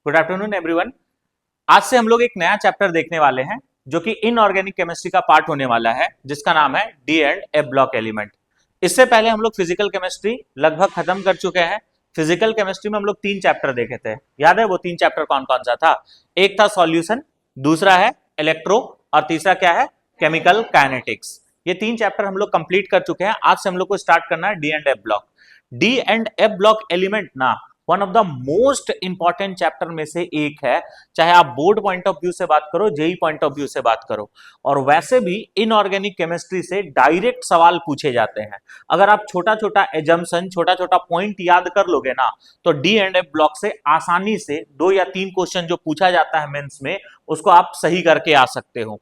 Good afternoon everyone. आज से हम लोग एक नया चैप्टर देखने वाले हैं जो कि इनऑर्गेनिक केमिस्ट्री का पार्ट होने वाला है, जिसका नाम है D and F block element. इससे पहले हम लोग फिजिकल केमिस्ट्री लगभग खत्म कर चुके हैं। फिजिकल केमिस्ट्री में हम लोग 3 चैप्टर देखे थे, याद है वो 3 चैप्टर कौन कौन सा था? एक था सॉल्यूशन, दूसरा है इलेक्ट्रो और तीसरा क्या है? Chemical kinetics. ये 3 चैप्टर हम लोग कंप्लीट कर चुके हैं। आज से हम लोग को स्टार्ट करना है D and F block. D and F block element ना one of the most important chapter में से एक है, चाहे आप बोर्ड पॉइंट ऑफ व्यू से बात करो, जेई पॉइंट ऑफ व्यू से बात करो, और वैसे भी इनऑर्गेनिक केमिस्ट्री से डायरेक्ट सवाल पूछे जाते हैं। अगर आप छोटा छोटा एजम्पशन, छोटा छोटा पॉइंट याद कर लोगे ना, तो डी एंड एफ ब्लॉक से आसानी से 2 या 3 क्वेश्चन जो पूछा जाता है मेंस में, उसको आप सही करके आ सकते हो।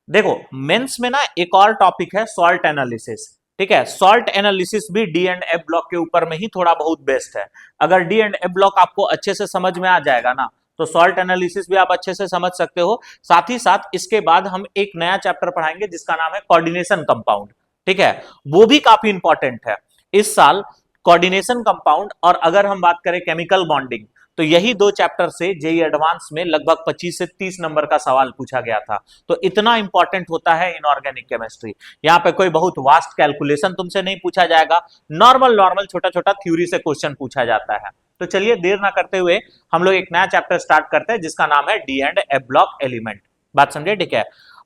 देखो मेंस में ना एक और टॉपिक है सॉल्ट एनालिसिस, ठीक है। सॉल्ट एनालिसिस भी डी एंड एफ ब्लॉक के ऊपर में ही थोड़ा बहुत बेस्ट है। अगर डी एंड एफ ब्लॉक आपको अच्छे से समझ में आ जाएगा ना, तो सॉल्ट एनालिसिस भी आप अच्छे से समझ सकते हो। साथ ही साथ इसके बाद हम एक नया चैप्टर पढ़ाएंगे जिसका नाम है कोऑर्डिनेशन कंपाउंड, ठीक है। वो भी काफी इंपॉर्टेंट है इस साल, कोऑर्डिनेशन कंपाउंड। और अगर हम बात करें केमिकल बॉन्डिंग, तो यही 2 चैप्टर से जेई एडवांस में लगभग 25 से 30 नंबर का सवाल पूछा गया था। तो इतना इंपॉर्टेंट होता है इनऑर्गेनिक केमिस्ट्री। यहाँ पे कोई बहुत वास्ट कैलकुलेशन तुमसे नहीं पूछा जाएगा, नॉर्मल छोटा छोटा थ्योरी से क्वेश्चन पूछा जाता है। तो चलिए देर ना करते हुए हम लोग एक नया चैप्टर स्टार्ट करते हैं जिसका नाम है D and F block element. बात समझे, ठीक है।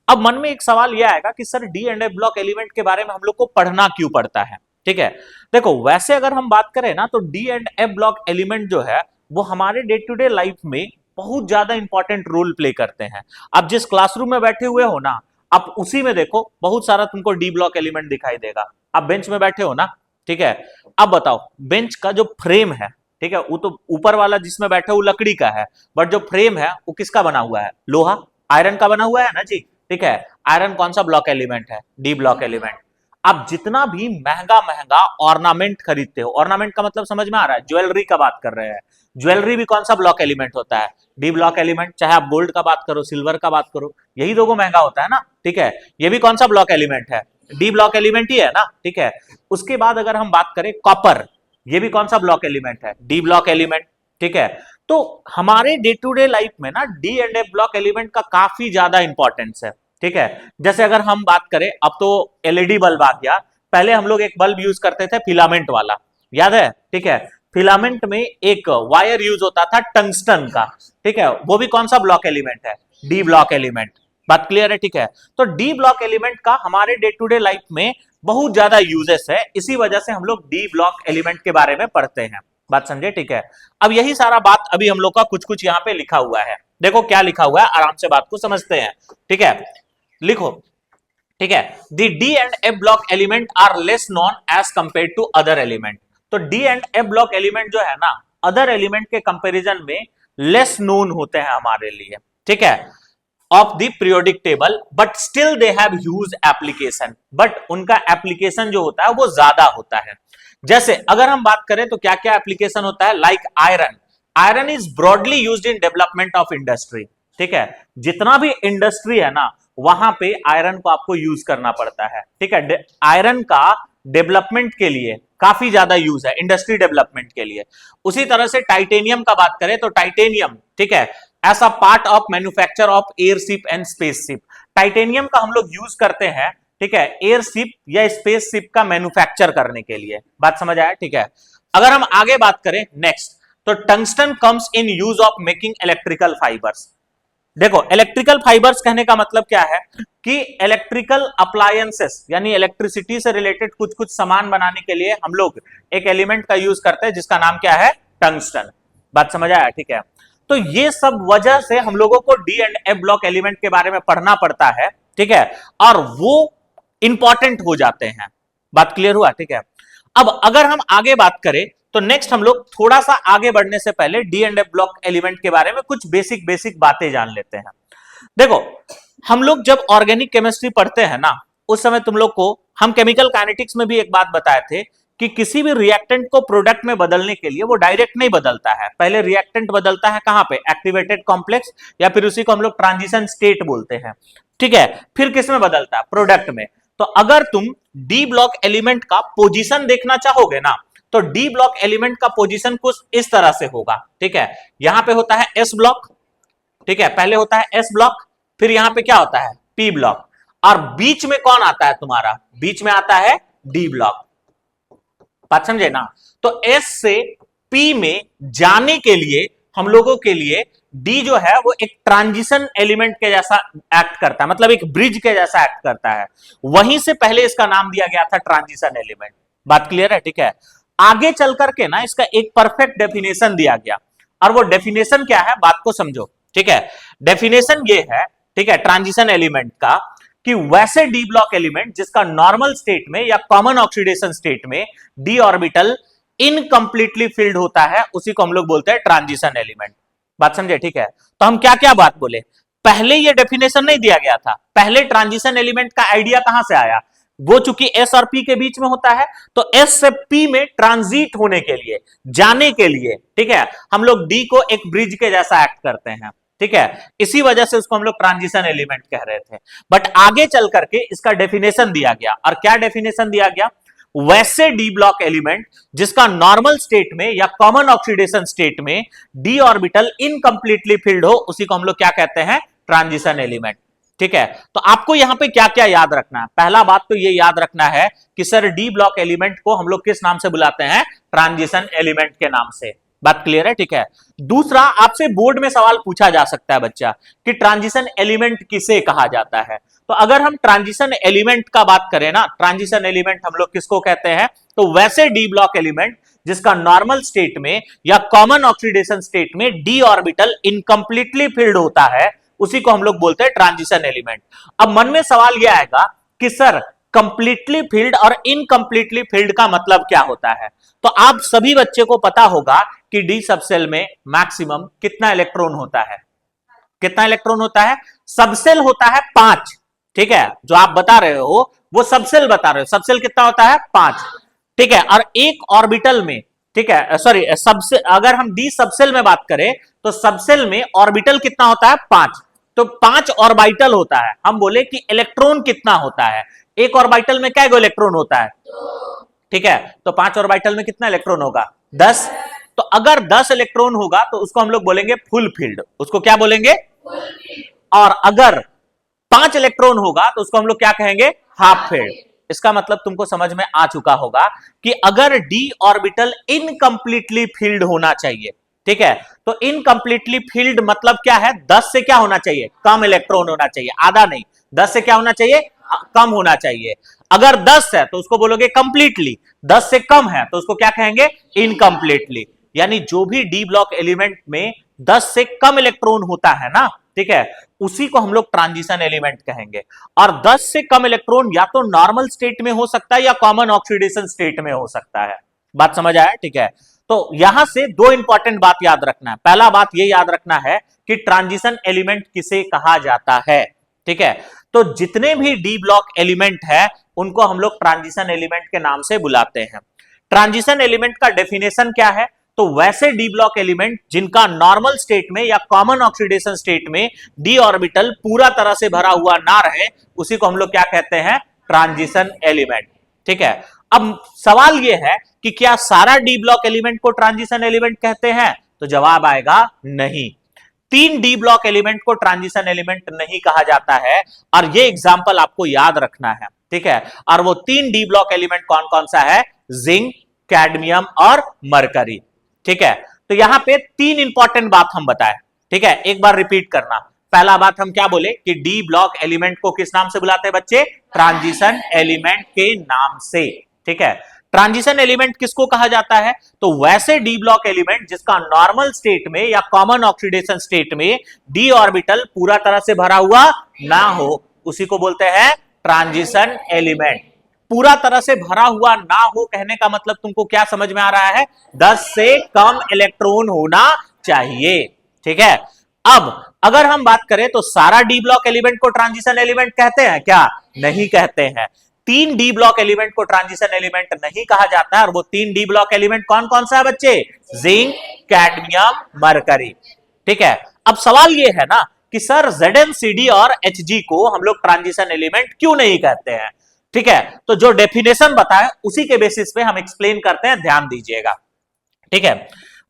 अब मन में एक सवाल यह आएगा कि sir D and F block element के बारे में हम लोग को पढ़ना क्यों पड़ता है, ठीक है। देखो वैसे अगर हम बात करें ना, तो D and F block element जो है वो हमारे डे टू डे लाइफ में बहुत ज्यादा इंपॉर्टेंट रोल प्ले करते हैं। आप जिस क्लासरूम में बैठे हुए हो ना, आप उसी में देखो बहुत सारा तुमको डी ब्लॉक एलिमेंट दिखाई देगा। आप बेंच में बैठे हो ना, ठीक है। अब बताओ बेंच का जो फ्रेम है, ठीक है, वो तो ऊपर वाला जिसमें बैठे वो लकड़ी का है, बट जो फ्रेम है वो किसका बना हुआ है? लोहा, आयरन का बना हुआ है ना जी, ठीक है। आयरन कौन सा ब्लॉक एलिमेंट है? D block element. आप जितना भी महंगा महंगा ऑर्नामेंट खरीदते हो, ऑर्नामेंट का मतलब समझ में आ रहा है? ज्वेलरी का बात कर रहे हैं। ज्वेलरी भी कौन सा ब्लॉक एलिमेंट होता है? D block element. चाहे आप गोल्ड का बात करो, सिल्वर का बात करो, यही 2 महंगा होता है ना, ठीक है। ये भी कौन सा ब्लॉक एलिमेंट है? डी ब्लॉक एलिमेंट ही है ना, ठीक है। उसके बाद अगर हम बात करें कॉपर, ये भी कौन सा ब्लॉक एलिमेंट है? डी ब्लॉक एलिमेंट, ठीक है। तो हमारे डे टू डे लाइफ में ना D and F block element का काफी ज्यादा इंपॉर्टेंस है, ठीक है। जैसे अगर हम बात करें, अब तो एलईडी बल्ब आ गया, पहले हम लोग एक बल्ब यूज करते थे फिलामेंट वाला, याद है, ठीक है। फिलामेंट में एक वायर यूज होता था टंगस्टन का, ठीक है। वो भी कौन सा ब्लॉक एलिमेंट है? D block element. बात क्लियर है, ठीक है। तो डी ब्लॉक एलिमेंट का हमारे डे टू डे लाइफ में बहुत ज्यादा यूजेस है, इसी वजह से हम लोग डी ब्लॉक एलिमेंट के बारे में पढ़ते हैं। बात समझे, ठीक है। अब यही सारा बात अभी हम लोग का कुछ कुछ यहाँ पे लिखा हुआ है। देखो क्या लिखा हुआ है, आराम से बात को समझते हैं, ठीक है। लिखो, ठीक है। The D and F block element are less known as compare to other element. तो D and F block element जो है ना, अदर एलिमेंट के कंपैरिजन में लेस नोन होते हैं हमारे लिए, ठीक है, of the periodic table, but still they have huge application. But उनका एप्लीकेशन जो होता है वो ज्यादा होता है। जैसे अगर हम बात करें तो क्या क्या एप्लीकेशन होता है? Like iron. Iron is broadly used in development of industry, ठीक है। जितना भी इंडस्ट्री है ना, वहां पे आयरन को आपको यूज करना पड़ता है, ठीक है। आयरन का डेवलपमेंट के लिए काफी ज्यादा यूज है, इंडस्ट्री डेवलपमेंट के लिए। उसी तरह से टाइटेनियम का बात करें तो टाइटेनियम, ठीक है, as a part of manufacture of airship and spaceship. Titanium का हम लोग यूज करते हैं, ठीक है, एयरशिप या स्पेसशिप का मैन्युफैक्चर करने के लिए। बात समझ आया, ठीक है। अगर हम आगे बात करें नेक्स्ट, तो tungsten comes in use of making electrical fibres. देखो इलेक्ट्रिकल फाइबर्स कहने का मतलब क्या है कि इलेक्ट्रिकल अप्लायंसेस यानी इलेक्ट्रिसिटी से रिलेटेड कुछ कुछ सामान बनाने के लिए हम लोग एक एलिमेंट का यूज करते हैं जिसका नाम क्या है? टंगस्टन। बात समझ आया, ठीक है। तो ये सब वजह से हम लोगों को D and F block element के बारे में पढ़ना पड़ता है, ठीक है, और वो इंपॉर्टेंट हो जाते हैं। बात क्लियर हुआ, ठीक है। अब अगर हम आगे बात करें तो नेक्स्ट हम लोग थोड़ा सा आगे बढ़ने से पहले D and F block element के बारे में कुछ बेसिक बातें जान लेते हैं। देखो हम लोग जब ऑर्गेनिक केमिस्ट्री पढ़ते हैं ना, उस समय तुम लोग को हम केमिकल काइनेटिक्स में भी एक बात बताए थे कि किसी भी रिएक्टेंट को प्रोडक्ट में बदलने के लिए वो डायरेक्ट नहीं बदलता है। पहले रिएक्टेंट बदलता है कहां पे? एक्टिवेटेड कॉम्प्लेक्स, या फिर उसी को हम लोग ट्रांजिशन स्टेट बोलते हैं, ठीक है। फिर किस में बदलता है? प्रोडक्ट में। तो अगर तुम डी ब्लॉक एलिमेंट का पोजीशन देखना चाहोगे ना, तो डी ब्लॉक एलिमेंट का पोजीशन कुछ इस तरह से होगा, ठीक है। यहां पे होता है एस ब्लॉक, ठीक है, पहले होता है एस ब्लॉक, फिर यहां पे क्या होता है पी ब्लॉक, और बीच में कौन आता है तुम्हारा, बीच में आता है डी ब्लॉक। बात समझे ना। तो एस से पी में जाने के लिए हम लोगों के लिए डी जो है वो एक ट्रांजिशन एलिमेंट के जैसा एक्ट करता है, मतलब एक ब्रिज के जैसा एक्ट करता है। वहीं से पहले इसका नाम दिया गया था ट्रांजिशन एलिमेंट। बात क्लियर है, ठीक है। आगे चल करके ना इसका एक परफेक्ट डेफिनेशन दिया गया, और वो डेफिनेशन क्या है बात को समझो, ठीक है। डेफिनेशन ये है, ठीक है, ट्रांजिशन एलिमेंट का, कि वैसे डी ब्लॉक एलिमेंट जिसका नॉर्मल स्टेट में या कॉमन ऑक्सीडेशन स्टेट में डी ऑर्बिटल इनकम्प्लीटली फिल्ड होता है, उसी को हम लोग बोलते हैं ट्रांजिशन एलिमेंट। बात समझे, ठीक है। तो हम क्या क्या बात बोले, पहले ये डेफिनेशन नहीं दिया गया था, पहले ट्रांजिशन एलिमेंट का आइडिया कहां से आया, वो चूंकि एस और पी के बीच में होता है, तो एस से पी में ट्रांजिट होने के लिए, जाने के लिए, ठीक है, हम लोग डी को एक ब्रिज के जैसा एक्ट करते हैं, ठीक है। इसी वजह से उसको हम लोग ट्रांजिशन एलिमेंट कह रहे थे। बट आगे चल करके इसका डेफिनेशन दिया गया, और क्या डेफिनेशन दिया गया, वैसे डी ब्लॉक एलिमेंट जिसका नॉर्मल स्टेट में या कॉमन ऑक्सीडेशन स्टेट में डी ऑर्बिटल इनकम्प्लीटली फिल्ड हो, उसी को हम लोग क्या कहते हैं, ट्रांजिशन एलिमेंट, ठीक है। तो आपको यहां पे क्या क्या याद रखना है, पहला बात तो ये याद रखना है कि सर डी ब्लॉक एलिमेंट को हम लोग किस नाम से बुलाते हैं, ट्रांजिशन एलिमेंट के नाम से। बात क्लियर है, ठीक है। दूसरा, आपसे बोर्ड में सवाल पूछा जा सकता है बच्चा कि ट्रांजिशन एलिमेंट किसे कहा जाता है। तो अगर हम ट्रांजिशन एलिमेंट का बात करें ना, ट्रांजिशन एलिमेंट हम लोग किसको कहते हैं, तो वैसे डी ब्लॉक एलिमेंट जिसका नॉर्मल स्टेट में या कॉमन ऑक्सीडेशन स्टेट में डी ऑर्बिटल इनकम्प्लीटली फिल्ड होता है, उसी को हम लोग बोलते हैं ट्रांजिशन एलिमेंट। अब मन में सवाल यह आएगा कि सर कंप्लीटली फिल्ड और इनकम्प्लीटली फिल्ड का मतलब क्या होता है। तो आप सभी बच्चे को पता होगा कि डी सबसेल में मैक्सिमम कितना इलेक्ट्रॉन होता है, कितना इलेक्ट्रॉन होता है, सबसेल होता है 5, ठीक है। जो आप बता रहे हो वो सबसेल बता रहे हो, सबसेल कितना होता है 5, ठीक है। और एक ऑर्बिटल में, ठीक है, सॉरी सबसे, अगर हम डी सबसेल में बात करें तो सबसेल में ऑर्बिटल कितना होता है 5, तो 5 ऑर्बिटल होता है। हम बोले कि इलेक्ट्रॉन कितना होता है, एक ऑर्बिटल में क्या इलेक्ट्रॉन होता है, ठीक है। तो 5 ऑर्बिटल में कितना इलेक्ट्रॉन होगा, 10। तो अगर 10 इलेक्ट्रॉन होगा तो उसको हम लोग बोलेंगे फुल फील्ड, उसको क्या बोलेंगे, और अगर 5 इलेक्ट्रॉन होगा तो उसको हम लोग क्या कहेंगे, हाफ फील्ड। इसका मतलब तुमको समझ में आ चुका होगा कि अगर डी ऑर्बिटल इनकम्प्लीटली फील्ड होना चाहिए, ठीक है, तो इनकम्प्लीटली फील्ड मतलब क्या है, 10 से क्या होना चाहिए, कम इलेक्ट्रॉन होना चाहिए, आधा नहीं, 10 से क्या होना चाहिए, कम होना चाहिए। अगर 10 है तो उसको बोलोगे कंप्लीटली, 10 से कम है तो उसको क्या कहेंगे, इनकम्प्लीटली। यानी जो भी डी ब्लॉक एलिमेंट में 10 से कम इलेक्ट्रॉन होता है ना, ठीक है, उसी को हम लोग ट्रांजिशन एलिमेंट कहेंगे। और 10 से कम इलेक्ट्रॉन या तो नॉर्मल स्टेट में हो सकता है या कॉमन ऑक्सीडेशन स्टेट में हो सकता है। बात समझ आया, ठीक है। तो यहां से दो इंपॉर्टेंट बात याद रखना है। पहला बात यह याद रखना है कि ट्रांजिशन एलिमेंट किसे कहा जाता है, ठीक है। तो जितने भी डी ब्लॉक एलिमेंट है उनको हम लोग ट्रांजिशन एलिमेंट के नाम से बुलाते हैं। ट्रांजिशन एलिमेंट का डेफिनेशन क्या है, तो वैसे डी ब्लॉक एलिमेंट जिनका नॉर्मल स्टेट में या कॉमन ऑक्सीडेशन स्टेट में डी ऑर्बिटल पूरा तरह से भरा हुआ ना रहे, उसी को हम लोग क्या कहते हैं, ट्रांजिशन एलिमेंट, ठीक है। अब सवाल यह है कि क्या सारा डी ब्लॉक एलिमेंट को ट्रांजिशन एलिमेंट कहते हैं, तो जवाब आएगा नहीं। 3 डी ब्लॉक एलिमेंट को ट्रांजिशन एलिमेंट नहीं कहा जाता है, और ये एग्जांपल आपको याद रखना है, ठीक है। और वो 3 डी ब्लॉक एलिमेंट कौन कौन सा है, जिंक, कैडमियम और मरकरी, ठीक है। तो यहां पे 3 इंपॉर्टेंट बात हम बताएं, ठीक है, एक बार रिपीट करना। पहला बात हम क्या बोले कि डी ब्लॉक एलिमेंट को किस नाम से बुलाते हैं बच्चे, ट्रांजिशन एलिमेंट के नाम से, ठीक है। ट्रांजिशन एलिमेंट किसको कहा जाता है, तो वैसे डी ब्लॉक एलिमेंट जिसका नॉर्मल स्टेट में या कॉमन ऑक्सीडेशन स्टेट में डी ऑर्बिटल पूरा तरह से भरा हुआ ना हो, उसी को बोलते हैं ट्रांजिशन एलिमेंट। पूरा तरह से भरा हुआ ना हो कहने का मतलब तुमको क्या समझ में आ रहा है, 10 से कम इलेक्ट्रॉन होना चाहिए, ठीक है। अब अगर हम बात करें तो सारा डी ब्लॉक एलिमेंट को ट्रांजिशन एलिमेंट कहते हैं क्या, नहीं कहते हैं। 3 डी ब्लॉक एलिमेंट को ट्रांजिशन एलिमेंट नहीं कहा जाता है, और वो 3 डी ब्लॉक एलिमेंट कौन कौन सा है बच्चे, जिंक, कैडमियम, मरकरी, ठीक है। अब सवाल ये है ना कि सर ZnCd और Hg को हम लोग ट्रांजिशन एलिमेंट क्यों नहीं कहते हैं, ठीक है, तो जो डेफिनेशन बताए उसी के बेसिस पे हम एक्सप्लेन करते हैं, ध्यान दीजिएगा। ठीक है,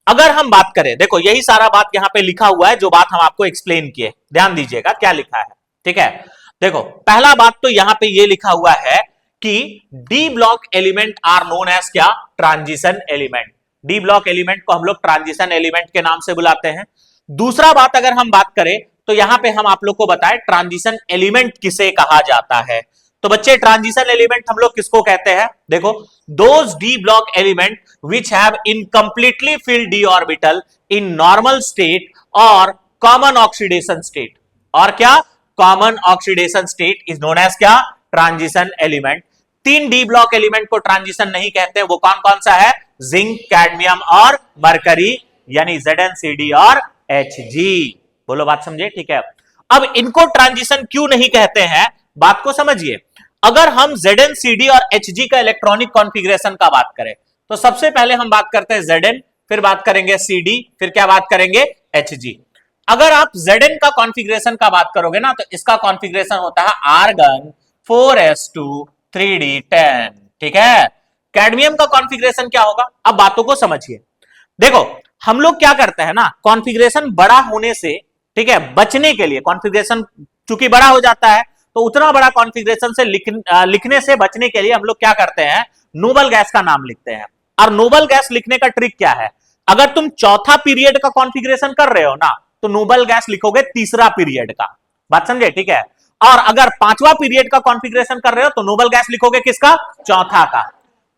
अगर हम बात करें, देखो यही सारा बात यहां पे लिखा हुआ है, जो बात हम आपको एक्सप्लेन किए, ध्यान दीजिएगा क्या लिखा है। ठीक है, देखो पहला बात तो यहां पे ये लिखा हुआ है कि D block element are known as क्या, transition element. D block element को हम लोग ट्रांजिशन एलिमेंट के नाम से बुलाते हैं। दूसरा बात अगर हम बात करें तो यहां पे हम आप लोग को बताएं ट्रांजिशन एलिमेंट किसे कहा जाता है। तो बच्चे ट्रांजिशन एलिमेंट हम लोग किसको कहते हैं, देखो those d block element which have incompletely filled d orbital in normal state और कॉमन ऑक्सीडेशन स्टेट, और क्या, common oxidation state is known as क्या, ट्रांजिशन एलिमेंट। तीन डी ब्लॉक एलिमेंट को ट्रांजिशन नहीं कहते, वो कौन कौन सा है, जिंक, कैडमियम और मरकरी, यानी ZnCd और Hg। बोलो बात समझे, ठीक है। अब इनको ट्रांजिशन क्यों नहीं कहते हैं, बात को समझिए। अगर हम ZnCd और Hg का इलेक्ट्रॉनिक कॉन्फ़िगरेशन का बात करें तो सबसे पहले हम बात करते हैं Zn, फिर बात करेंगे Cd, फिर क्या बात करेंगे, Hg। अगर आप Zn का कॉन्फ़िगरेशन का बात करोगे ना तो इसका कॉन्फ़िगरेशन होता है आर्गन 4s2 3d10, ठीक है। कैडमियम का कॉन्फ़िगरेशन क्या होगा, अब बातों को समझिए। देखो हम लोग क्या करते हैं ना, कॉन्फ़िगरेशन बड़ा होने से, ठीक है, बचने के लिए, कॉन्फ़िगरेशन चूंकि बड़ा हो जाता है तो उतना बड़ा कॉन्फ़िगरेशन से लिखने से बचने के लिए हम लोग क्या करते हैं, नोबल गैस का नाम लिखते हैं। और नोबल गैस लिखने का ट्रिक क्या है, अगर तुम चौथा पीरियड का कॉन्फ़िगरेशन कर रहे हो ना तो नोबल गैस लिखोगे तीसरा पीरियड का, बात समझे, ठीक है। और अगर पांचवा पीरियड का कॉन्फ़िगरेशन कर रहे हो तो नोबल गैस लिखोगे किसका, चौथा का।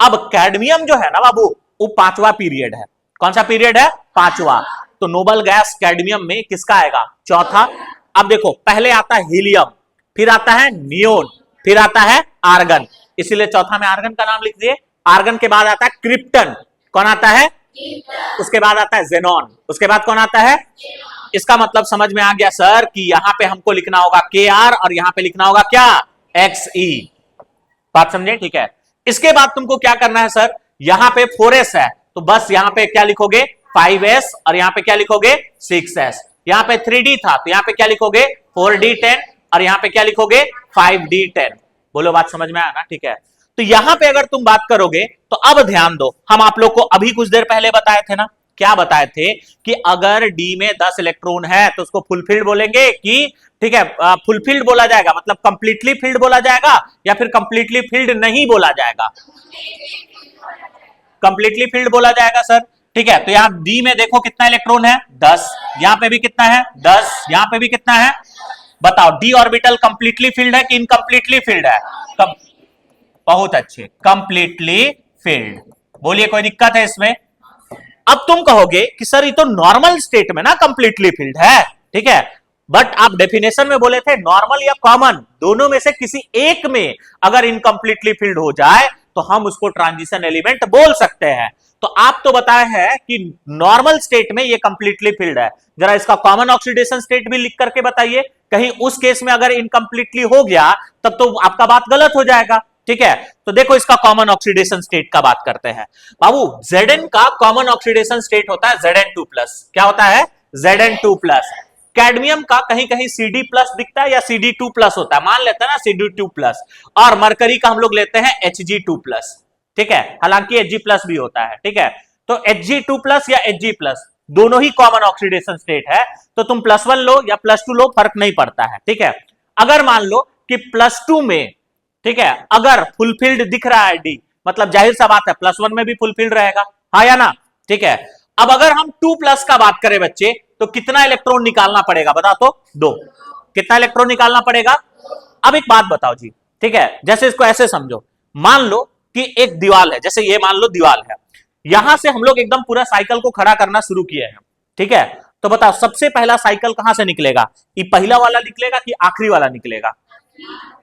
अब कैडमियम जो है ना बाबू, वो पांचवा पीरियड है, कौन सा पीरियड है, पांचवा, तो नोबल गैस कैडमियम में किसका आएगा, चौथा। अब देखो पहले आता है हीलियम, फिर आता है नियोन, फिर आता है आर्गन, इसीलिए चौथा में आर्गन का नाम लिख दिए। आर्गन के बाद आता है क्रिप्टन, कौन आता है, उसके बाद आता है जेनॉन, उसके बाद कौन आता है, इसका मतलब समझ में आ गया सर कि यहां पे हमको लिखना होगा Kr और यहां पे लिखना होगा क्या, Xe, बात समझे, ठीक है। इसके बाद तुमको क्या करना है सर, यहां पे 4s है तो बस यहां पे क्या लिखोगे 5s, और यहां पे क्या लिखोगे 6s। यहां पे 3d था तो यहां पे क्या लिखोगे 4d10, और यहां पे क्या लिखोगे 5d10। बोलो बात समझ में आया ना, ठीक है। तो यहां पे अगर तुम बात करोगे तो अब ध्यान दो, हम आप लोग को अभी कुछ देर पहले बताए थे ना, क्या बताए थे कि अगर डी में 10 इलेक्ट्रॉन है तो उसको फुलफिल्ड बोलेंगे कि, ठीक है, फुलफिल्ड बोला जाएगा, मतलब कंप्लीटली फिल्ड बोला जाएगा, या फिर कंप्लीटली फिल्ड नहीं बोला जाएगा, कंप्लीटली फिल्ड बोला जाएगा सर, ठीक है। तो यहां डी में देखो कितना इलेक्ट्रॉन है 10, यहां पे भी कितना है 10, यहां पे भी कितना है, बताओ डी ऑर्बिटल कंप्लीटली फिल्ड है कि इनकम्प्लीटली फिल्ड है, बहुत अच्छे, कंप्लीटली फिल्ड। बोलिए कोई दिक्कत है इसमें। अब तुम कहोगे कि सर ये तो नॉर्मल स्टेट में ना कंप्लीटली फिल्ड है, ठीक है, बट आप डेफिनेशन में बोले थे नॉर्मल या कॉमन, दोनों में से किसी एक में अगर इनकम्प्लीटली फिल्ड हो जाए तो हम उसको ट्रांजिशन एलिमेंट बोल सकते हैं। तो आप तो बताए हैं कि नॉर्मल स्टेट में ये कंप्लीटली फिल्ड है, जरा इसका कॉमन ऑक्सीडेशन स्टेट भी लिख करके बताइए, कहीं उस केस में अगर इनकम्प्लीटली हो गया तब तो आपका बात गलत हो जाएगा, ठीक है। तो देखो इसका कॉमन ऑक्सीडेशन स्टेट का बात करते हैं बाबू। Zn का कॉमन ऑक्सीडेशन स्टेट होता है Zn2+, क्या होता है, Zn2+। कैडमियम का कहीं कहीं Cd+ दिखता है या Cd2+ होता है, मान लेते हैं ना Cd2+, और मरकरी का हम लोग लेते हैं Hg2+, ठीक है, हालांकि Hg+ भी होता है, ठीक है। तो Hg2+ या Hg+ दोनों ही कॉमन ऑक्सीडेशन स्टेट है, तो तुम +1 लो या +2 लो, फर्क नहीं पड़ता है, ठीक है। अगर मान लो कि +2 में, ठीक है, अगर फुलफिल्ड दिख रहा है डी, मतलब जाहिर सा बात है +1 में भी फुलफिल्ड रहेगा, हाँ या ना, ठीक है। अब अगर हम 2+ का बात करें बच्चे तो कितना इलेक्ट्रॉन निकालना पड़ेगा, बता तो, 2, कितना इलेक्ट्रॉन निकालना पड़ेगा। अब एक बात बताओ जी, ठीक है, जैसे इसको ऐसे समझो, मान लो कि एक दीवार है, जैसे ये मान लो दीवार है, यहां से हम लोग एकदम पूरा साइकिल को खड़ा करना शुरू किए हैं, ठीक है। तो बताओ सबसे पहला साइकिल कहां से निकलेगा, ये पहला वाला निकलेगा कि आखिरी वाला निकलेगा,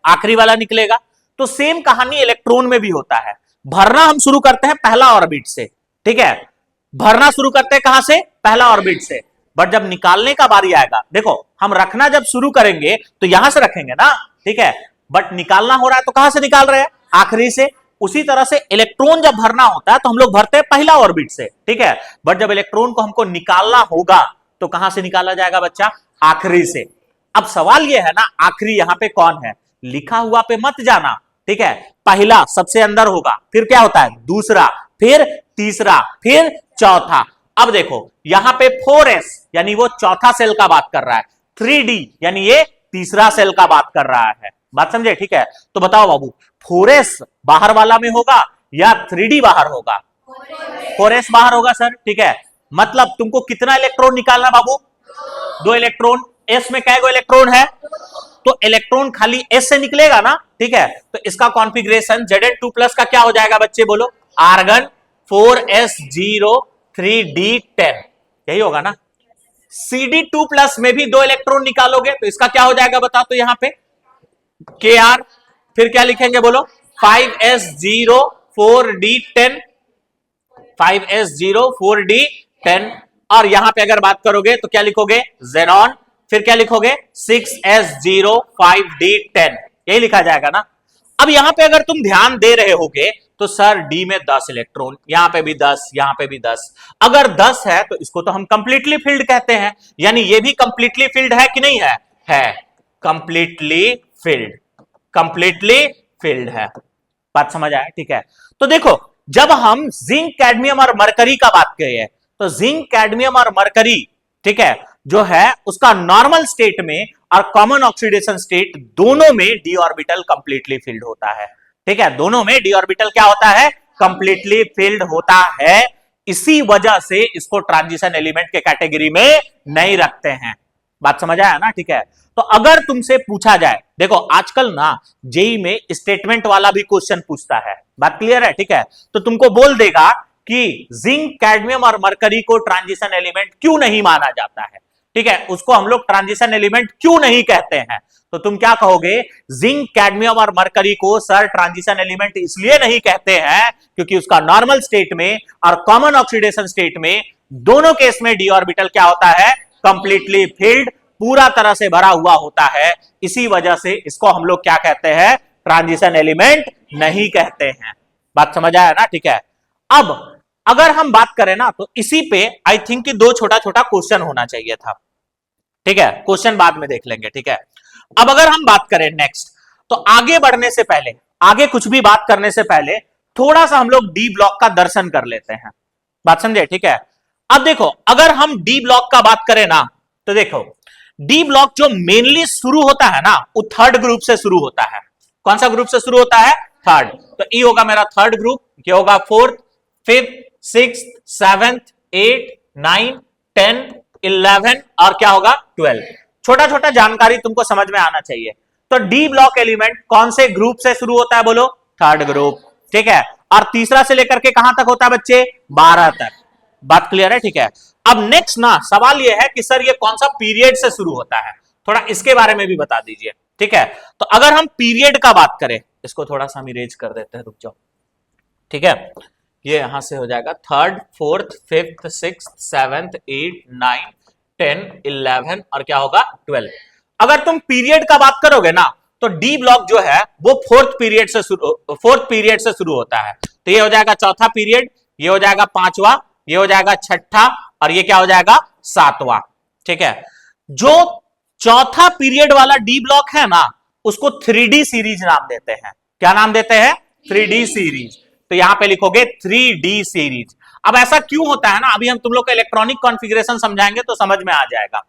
आखिरी वाला निकलेगा। तो सेम कहानी इलेक्ट्रॉन में भी होता है, भरना हम शुरू करते हैं पहला ऑर्बिट से, ठीक है, भरना शुरू करते हैं कहां से, पहला ऑर्बिट से, बट जब निकालने का बारी आएगा, देखो हम रखना जब शुरू करेंगे तो यहां से रखेंगे ना, ठीक है, बट निकालना हो रहा है तो कहां से निकाल रहे हैं, आखिरी से। उसी तरह से इलेक्ट्रॉन जब भरना होता है तो हम लोग भरते हैं पहला ऑर्बिट से, ठीक है, बट जब इलेक्ट्रॉन को हमको निकालना होगा तो कहां से निकाला जाएगा बच्चा, आखिरी से। अब सवाल यह है ना, आखिरी यहां पे कौन है, लिखा हुआ पे मत जाना, ठीक है, पहला सबसे अंदर होगा, फिर क्या होता है दूसरा, फिर तीसरा, फिर चौथा। अब देखो यहां पे 4s यानी वो चौथा सेल का बात कर रहा है, 3d यानी ये तीसरा सेल का बात कर रहा है। बात समझे? ठीक है, तो बताओ बाबू 4s बाहर वाला में होगा या 3d बाहर होगा? 4s बाहर होगा सर। ठीक है, मतलब तुमको कितना इलेक्ट्रॉन निकालना बाबू? 2 इलेक्ट्रॉन। s में कै गो इलेक्ट्रॉन है? तो इलेक्ट्रॉन खाली s से निकलेगा ना। ठीक है, तो इसका कॉन्फ़िगरेशन Zn2+ का क्या हो जाएगा बच्चे बोलो? आर्गन 4s0 3d10, यही होगा ना। Cd2+ में भी 2 इलेक्ट्रॉन निकालोगे तो इसका क्या हो जाएगा बताओ तो यहां पे Kr, फिर क्या लिखेंगे बोलो? 5s0 4d10, 5s0 4d10। और यहां पे अगर बात करोगे तो क्या लिखोगे? Xenon, फिर क्या लिखोगे? 6s0 5d10, यही लिखा जाएगा ना। अब यहां पे अगर तुम ध्यान दे रहे होगे तो सर डी में 10 इलेक्ट्रॉन, यहां पे भी 10, यहां पे भी 10। अगर 10 है तो इसको तो हम कंप्लीटली फिल्ड कहते हैं, यानी ये भी कंप्लीटली फिल्ड है कि नहीं है? है, कंप्लीटली फिल्ड, कंप्लीटली फिल्ड है। बात समझ आया? ठीक है, तो देखो जब हम जिंक, कैडमियम और मरकरी का बात करें तो जिंक, कैडमियम और मरकरी, ठीक है, जो है उसका नॉर्मल स्टेट में और कॉमन ऑक्सीडेशन स्टेट दोनों में डी ऑर्बिटल कंप्लीटली फिल्ड होता है। ठीक है, दोनों में डी ऑर्बिटल क्या होता है? कंप्लीटली फिल्ड होता है। इसी वजह से इसको ट्रांजिशन एलिमेंट के कैटेगरी में नहीं रखते हैं। बात समझ आया ना? ठीक है, तो अगर तुमसे पूछा जाए, देखो आजकल ना जेई में स्टेटमेंट वाला भी क्वेश्चन पूछता है, बात क्लियर है? ठीक है, तो तुमको बोल देगा कि जिंक, कैडमियम और मरकरी को ट्रांजिशन एलिमेंट क्यों नहीं माना जाता है। ठीक है, उसको हम लोग ट्रांजिशन एलिमेंट क्यों नहीं कहते हैं, तो तुम क्या कहोगे? जिंक, कैडमियम और मरकरी को सर ट्रांजिशन एलिमेंट इसलिए नहीं कहते हैं क्योंकि उसका नॉर्मल स्टेट में और कॉमन ऑक्सीडेशन स्टेट में दोनों केस में डी ऑर्बिटल क्या होता है? कंप्लीटली फिल्ड, पूरा तरह से भरा हुआ होता है। इसी वजह से इसको हम लोग क्या कहते हैं? ट्रांजिशन एलिमेंट नहीं कहते हैं। बात समझ आया ना? ठीक है, अब अगर हम बात करें ना तो इसी पे आई थिंक कि 2 छोटा छोटा क्वेश्चन होना चाहिए था। ठीक है, क्वेश्चन बाद में देख लेंगे। ठीक है, अब अगर हम बात करें नेक्स्ट, तो आगे बढ़ने से पहले, आगे कुछ भी बात करने से पहले थोड़ा सा हम लोग डी ब्लॉक का दर्शन कर लेते हैं। बात समझे? ठीक है, अब देखो अगर हम डी ब्लॉक का बात करें ना तो देखो डी ब्लॉक जो मेनली शुरू होता है ना वो थर्ड ग्रुप से शुरू होता है। कौन सा ग्रुप से शुरू होता है? थर्ड। तो ई होगा मेरा थर्ड ग्रुप, क्या होगा? 4th, 5th, 6th, 7th, 8th, 9th, 10th, 11 और क्या होगा? 12। छोटा छोटा जानकारी तुमको समझ में आना चाहिए। तो डी ब्लॉक एलिमेंट कौन से ग्रुप से शुरू होता है बोलो? Third group. ठीक है, और तीसरा से लेकर के कहां तक होता है बच्चे? 12 तक। बात क्लियर है? ठीक है, अब नेक्स्ट ना सवाल यह है कि सर ये कौन सा पीरियड से शुरू होता है, थोड़ा इसके बारे में भी बता दीजिए। ठीक है, तो अगर हम पीरियड का बात करें, इसको थोड़ा सा हम इरेज कर देते हैं, रुक जाओ। ठीक है, ये यहां से हो जाएगा 3rd, 4th, 5th, 6th, 7th, 8th, 9th, 10th, 11 और क्या होगा? 12। अगर तुम पीरियड का बात करोगे ना तो डी ब्लॉक जो है वो 4th पीरियड से शुरू होता है। तो ये हो जाएगा चौथा पीरियड, ये हो जाएगा 5वां, ये हो जाएगा 6ठा और ये क्या हो जाएगा? 7वां। ठीक है, जो चौथा पीरियड वाला डी ब्लॉक है ना उसको 3D सीरीज नाम देते हैं। क्या नाम देते हैं? 3D series. तो यहां पे लिखोगे 3D सीरीज। अब ऐसा क्यों होता है ना, अभी हम तुम लोग का इलेक्ट्रॉनिक कॉन्फ़िगरेशन समझाएंगे तो समझ में आ जाएगा।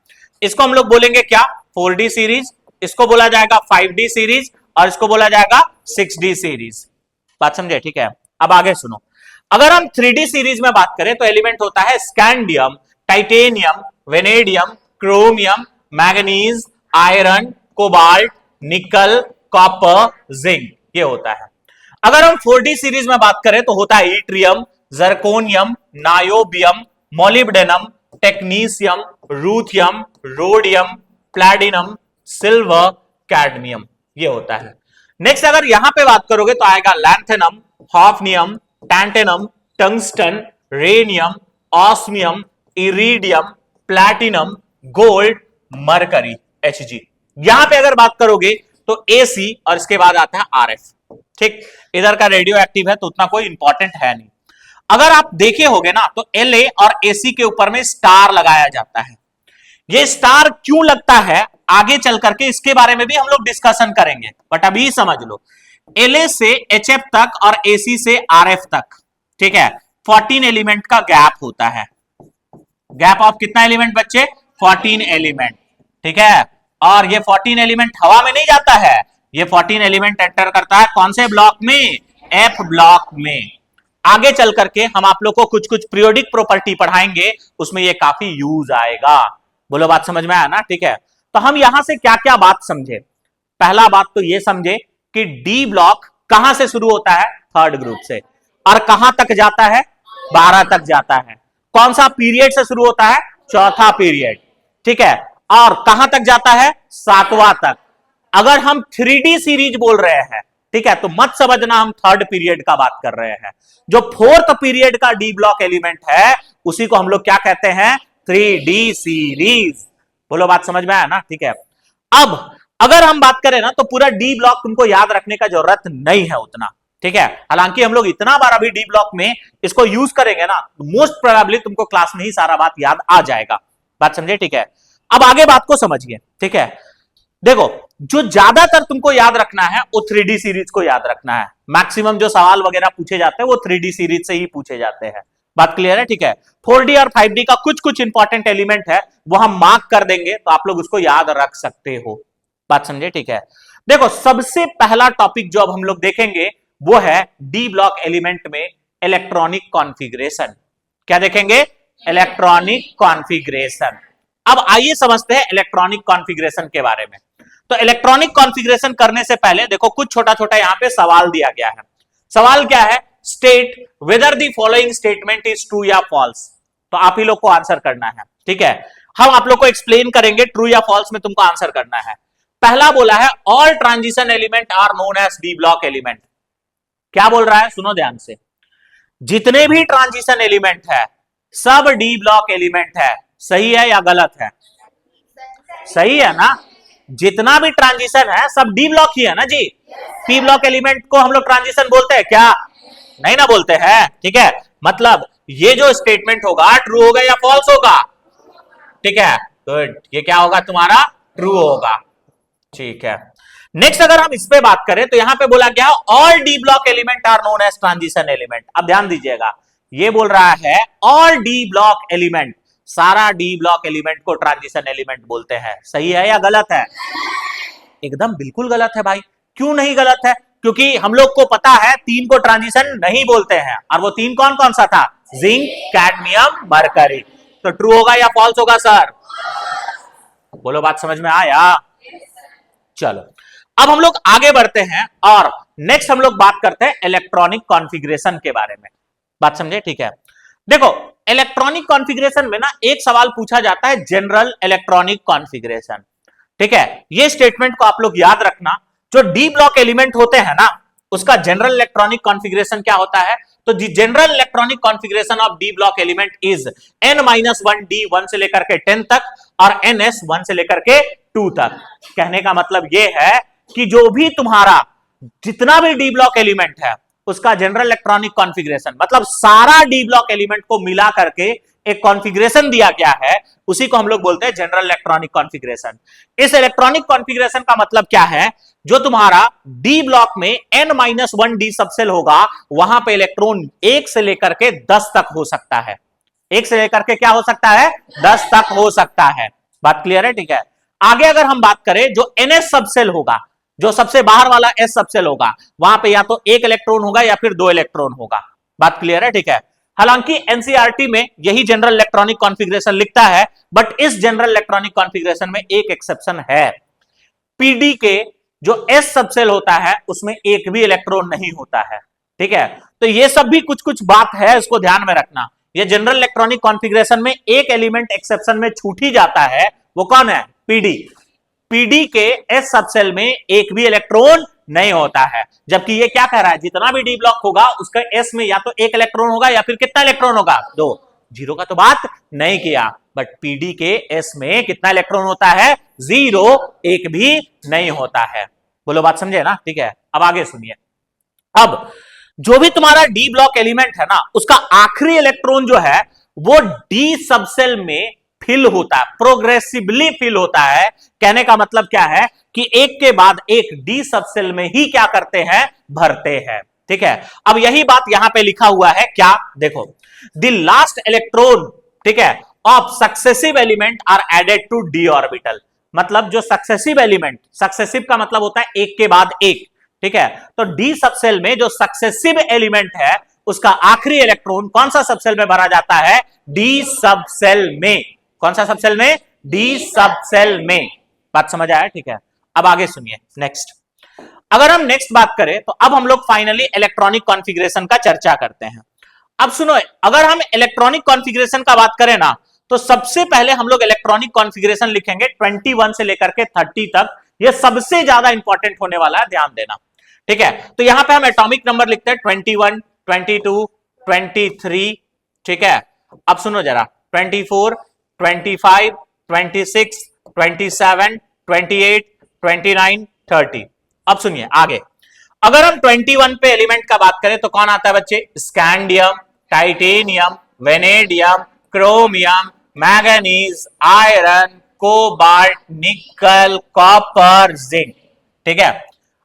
इसको हम लोग बोलेंगे क्या? 4D सीरीज, इसको बोला जाएगा 5D सीरीज और इसको बोला जाएगा 6D सीरीज। बात समझे? ठीक है, अब आगे सुनो। अगर हम 3D सीरीज में बात करें तो एलिमेंट होता है scandium, titanium, vanadium, chromium, manganese, iron, cobalt, निकल, कॉपर, जिंक, ये होता है। अगर हम 4D सीरीज में बात करें तो होता है yttrium, zirconium, niobium, molybdenum, technetium, ruthenium, rhodium, platinum, silver, cadmium, ये होता है। नेक्स्ट अगर यहां पे बात करोगे तो आएगा lanthanum, hafnium, tantalum, tungsten, rhenium, osmium, iridium, platinum, gold, mercury, Hg। यहां पे अगर बात करोगे तो Ac और इसके बाद आता है Rf। ठीक, इधर का रेडियो एक्टिव है तो उतना कोई इंपॉर्टेंट है नहीं। अगर आप देखे होगे ना तो La और Ac के ऊपर में स्टार लगाया जाता है। ये स्टार क्यों लगता है आगे चल करके इसके बारे में भी हम लोग डिस्कशन करेंगे, बट अभी समझ लो LA से HF तक और AC से RF तक, ठीक है, 14 एलिमेंट का गैप होता है। गैप ऑफ कितना एलिमेंट बच्चे? 14 एलिमेंट, ठीक है। और ये 14 एलिमेंट हवा में नहीं जाता है, ये 14 एलिमेंट एंटर करता है कौन से ब्लॉक में? F ब्लॉक में। आगे चल करके हम आप लोग को कुछ कुछ पीरियोडिक प्रॉपर्टी पढ़ाएंगे, उसमें ये काफी यूज आएगा। बोलो बात समझ में आया ना? ठीक है, तो हम यहां से क्या क्या बात समझे? पहला बात तो ये समझे कि डी ब्लॉक कहां से शुरू होता है? थर्ड ग्रुप से। और कहां तक जाता है? 12 तक जाता है। कौन सा पीरियड से शुरू होता है? चौथा पीरियड, ठीक है। और कहां तक जाता है? 7वां तक। अगर हम 3D सीरीज बोल रहे हैं, ठीक है, तो मत समझना हम थर्ड पीरियड का बात कर रहे हैं। जो फोर्थ पीरियड का डी ब्लॉक एलिमेंट है उसी को हम लोग क्या कहते हैं? 3D series. बोलो बात समझ में आया ना? ठीक है। अब अगर हम बात करें ना तो पूरा डी ब्लॉक तुमको याद रखने का जरूरत नहीं है उतना, ठीक है। हालांकि हम लोग इतना बार अभी डी ब्लॉक में इसको यूज करेंगे ना, मोस्ट प्रोबेबली तुमको क्लास में ही सारा बात याद आ जाएगा। बात समझे? ठीक है। अब आगे बात को समझिए, ठीक है। देखो, जो ज्यादातर तुमको याद रखना है वो 3D सीरीज को याद रखना है। मैक्सिमम जो सवाल वगैरह पूछे जाते हैं वो 3D सीरीज से ही पूछे जाते हैं। बात क्लियर है? ठीक है। 4D और 5D का कुछ कुछ इंपॉर्टेंट एलिमेंट है वो हम मार्क कर देंगे तो आप लोग उसको याद रख सकते हो। बात समझे? ठीक है। देखो, सबसे पहला टॉपिक जो अब हम लोग देखेंगे वो है डी ब्लॉक एलिमेंट में इलेक्ट्रॉनिक कॉन्फ़िगरेशन। क्या देखेंगे? Electronic configuration. अब आइए समझते हैं इलेक्ट्रॉनिक कॉन्फ़िगरेशन के बारे में। तो इलेक्ट्रॉनिक कॉन्फ़िगरेशन करने से पहले देखो कुछ छोटा छोटा यहां पे सवाल दिया गया है। सवाल क्या है? State whether the following statement is true या फॉल्स। तो आप ही लोग को आंसर करना है, ठीक है। हम आप लोग को एक्सप्लेन करेंगे, ट्रू या फॉल्स में तुमको आंसर करना है। पहला बोला है all transition element are known as d block element. क्या बोल रहा है? सुनो ध्यान से। जितने भी ट्रांजिशन एलिमेंट है सब डी ब्लॉक एलिमेंट है। सही है या गलत है? सही है ना? जितना भी ट्रांजिशन है सब डी ब्लॉक ही है ना जी। पी ब्लॉक एलिमेंट को हम लोग ट्रांजिशन बोलते हैं क्या? नहीं ना बोलते हैं, ठीक है। मतलब ये जो स्टेटमेंट होगा ट्रू होगा या फॉल्स होगा? ठीक है, गुड। ये क्या होगा तुम्हारा? ट्रू होगा, ठीक है। नेक्स्ट अगर हम इस पे बात करें तो यहां पे बोला गया all d block element are known as transition element. अब ध्यान दीजिएगा, ये बोल रहा है ऑल डी ब्लॉक एलिमेंट, सारा डी ब्लॉक एलिमेंट को ट्रांजिशन एलिमेंट बोलते हैं। सही है या गलत है? एकदम बिल्कुल गलत है भाई। क्यों नहीं गलत है? क्योंकि हम लोग को पता है 3 को ट्रांजिशन नहीं बोलते हैं, और वो 3 कौन कौन सा था? Zinc, cadmium, mercury. तो ट्रू होगा या फॉल्स होगा सर? बोलो बात समझ में आया? चलो, अब हम लोग आगे बढ़ते हैं और नेक्स्ट हम लोग बात करते हैं इलेक्ट्रॉनिक कॉन्फ़िगरेशन के बारे में। बात समझे? ठीक है। देखो, इलेक्ट्रॉनिक कॉन्फ़िगरेशन में ना एक सवाल पूछा जाता है, जनरल इलेक्ट्रॉनिक कॉन्फ़िगरेशन, ठीक है। ये स्टेटमेंट को आप लोग याद रखना। जो डी ब्लॉक एलिमेंट होते हैं ना उसका जनरल इलेक्ट्रॉनिक कॉन्फ़िगरेशन क्या होता है? तो general electronic configuration of D block element is n-1 D 1 से लेकर के 10 तक और ns 1 से लेकर के 2 तक। कहने का मतलब यह है कि जो भी तुम्हारा जितना भी डी ब्लॉक एलिमेंट है उसका जनरल इलेक्ट्रॉनिक कॉन्फ़िगरेशन, मतलब सारा डी ब्लॉक एलिमेंट को मिला करके एक कॉन्फ़िगरेशन दिया गया है, उसी को हम लोग बोलते हैं जनरल इलेक्ट्रॉनिक कॉन्फ़िगरेशन। इस इलेक्ट्रॉनिक कॉन्फ़िगरेशन का मतलब क्या है? जो तुम्हारा डी ब्लॉक में n-1 डी सबसेल होगा वहां पे इलेक्ट्रॉन 1 से लेकर के 10 तक हो सकता है। 1 से लेकर के क्या हो सकता है? 10 तक हो सकता है। बात क्लियर है? ठीक है। आगे अगर हम बात करें, जो ns सबसेल होगा, जो सबसे बाहर वाला s सबसेल होगा, वहां पे या तो 1 इलेक्ट्रॉन होगा या फिर 2 इलेक्ट्रॉन होगा। बात क्लियर है? ठीक है। हालांकि एनसीईआरटी में यही जनरल इलेक्ट्रॉनिक कॉन्फ़िगरेशन लिखता है, बट इस जनरल इलेक्ट्रॉनिक कॉन्फ़िगरेशन में एक एक्सेप्शन है। पीडी के जो एस सबसेल होता है उसमें एक भी इलेक्ट्रॉन नहीं होता है, ठीक है। तो ये सब भी कुछ कुछ बात है, इसको ध्यान में रखना। ये जनरल इलेक्ट्रॉनिक कॉन्फ़िगरेशन में एक एलिमेंट एक्सेप्शन में छूट ही जाता है, वो कौन है? पीडी। पीडी के एस सबसेल में एक भी इलेक्ट्रॉन नहीं होता है। जबकि ये क्या कह रहा है? जितना भी डी ब्लॉक होगा उसका एस में या तो 1 इलेक्ट्रॉन होगा या फिर कितना इलेक्ट्रॉन होगा? 2। जीरो का तो बात नहीं किया, बट पीडी के एस में कितना इलेक्ट्रॉन होता है? 0, एक भी नहीं होता है। बोलो बात समझे ना? ठीक है। अब आगे सुनिए। अब जो भी तुम्हारा डी ब्लॉक एलिमेंट है ना उसका आखिरी इलेक्ट्रॉन जो है वो डी सबसेल में फिल होता है, प्रोग्रेसिवली फिल होता है। कहने का मतलब क्या है कि एक के बाद एक डी सबसेल में ही क्या करते हैं, भरते हैं। ठीक है, अब यही बात यहां पे लिखा हुआ है, क्या देखो, द लास्ट इलेक्ट्रॉन, ठीक है, of successive element are added to d orbital. मतलब जो सक्सेसिव एलिमेंट, सक्सेसिव का मतलब होता है एक के बाद एक, ठीक है, तो डी सबसेल में जो सक्सेसिव एलिमेंट है उसका आखिरी इलेक्ट्रॉन कौन सा सबसेल में भरा जाता है, डी सबसेल में। कौन सा सबसेल में, डी सबसेल में। बात समझ आया, ठीक है। अब आगे सुनिए नेक्स्ट। अगर हम नेक्स्ट बात करें तो अब हम लोग फाइनली इलेक्ट्रॉनिक कॉन्फ़िगरेशन का चर्चा करते हैं। अब सुनो, अगर हम इलेक्ट्रॉनिक कॉन्फ़िगरेशन का बात करें ना, तो सबसे पहले हम लोग इलेक्ट्रॉनिक कॉन्फ़िगरेशन लिखेंगे 21 से लेकर के 30 तक। यह सबसे ज्यादा इंपॉर्टेंट होने वाला है, ध्यान देना, ठीक है। तो यहां पे हम एटॉमिक नंबर लिखते हैं 21, 22, 23, ठीक है। अब सुनो जरा, 24, 25, 26, 27, 28, 29, 30। अब सुनिए आगे, अगर हम 21 पे एलिमेंट का बात करें तो कौन आता है बच्चे, scandium, titanium, vanadium, chromium, manganese, iron, cobalt, निकल, कॉपर, जिंक, ठीक है।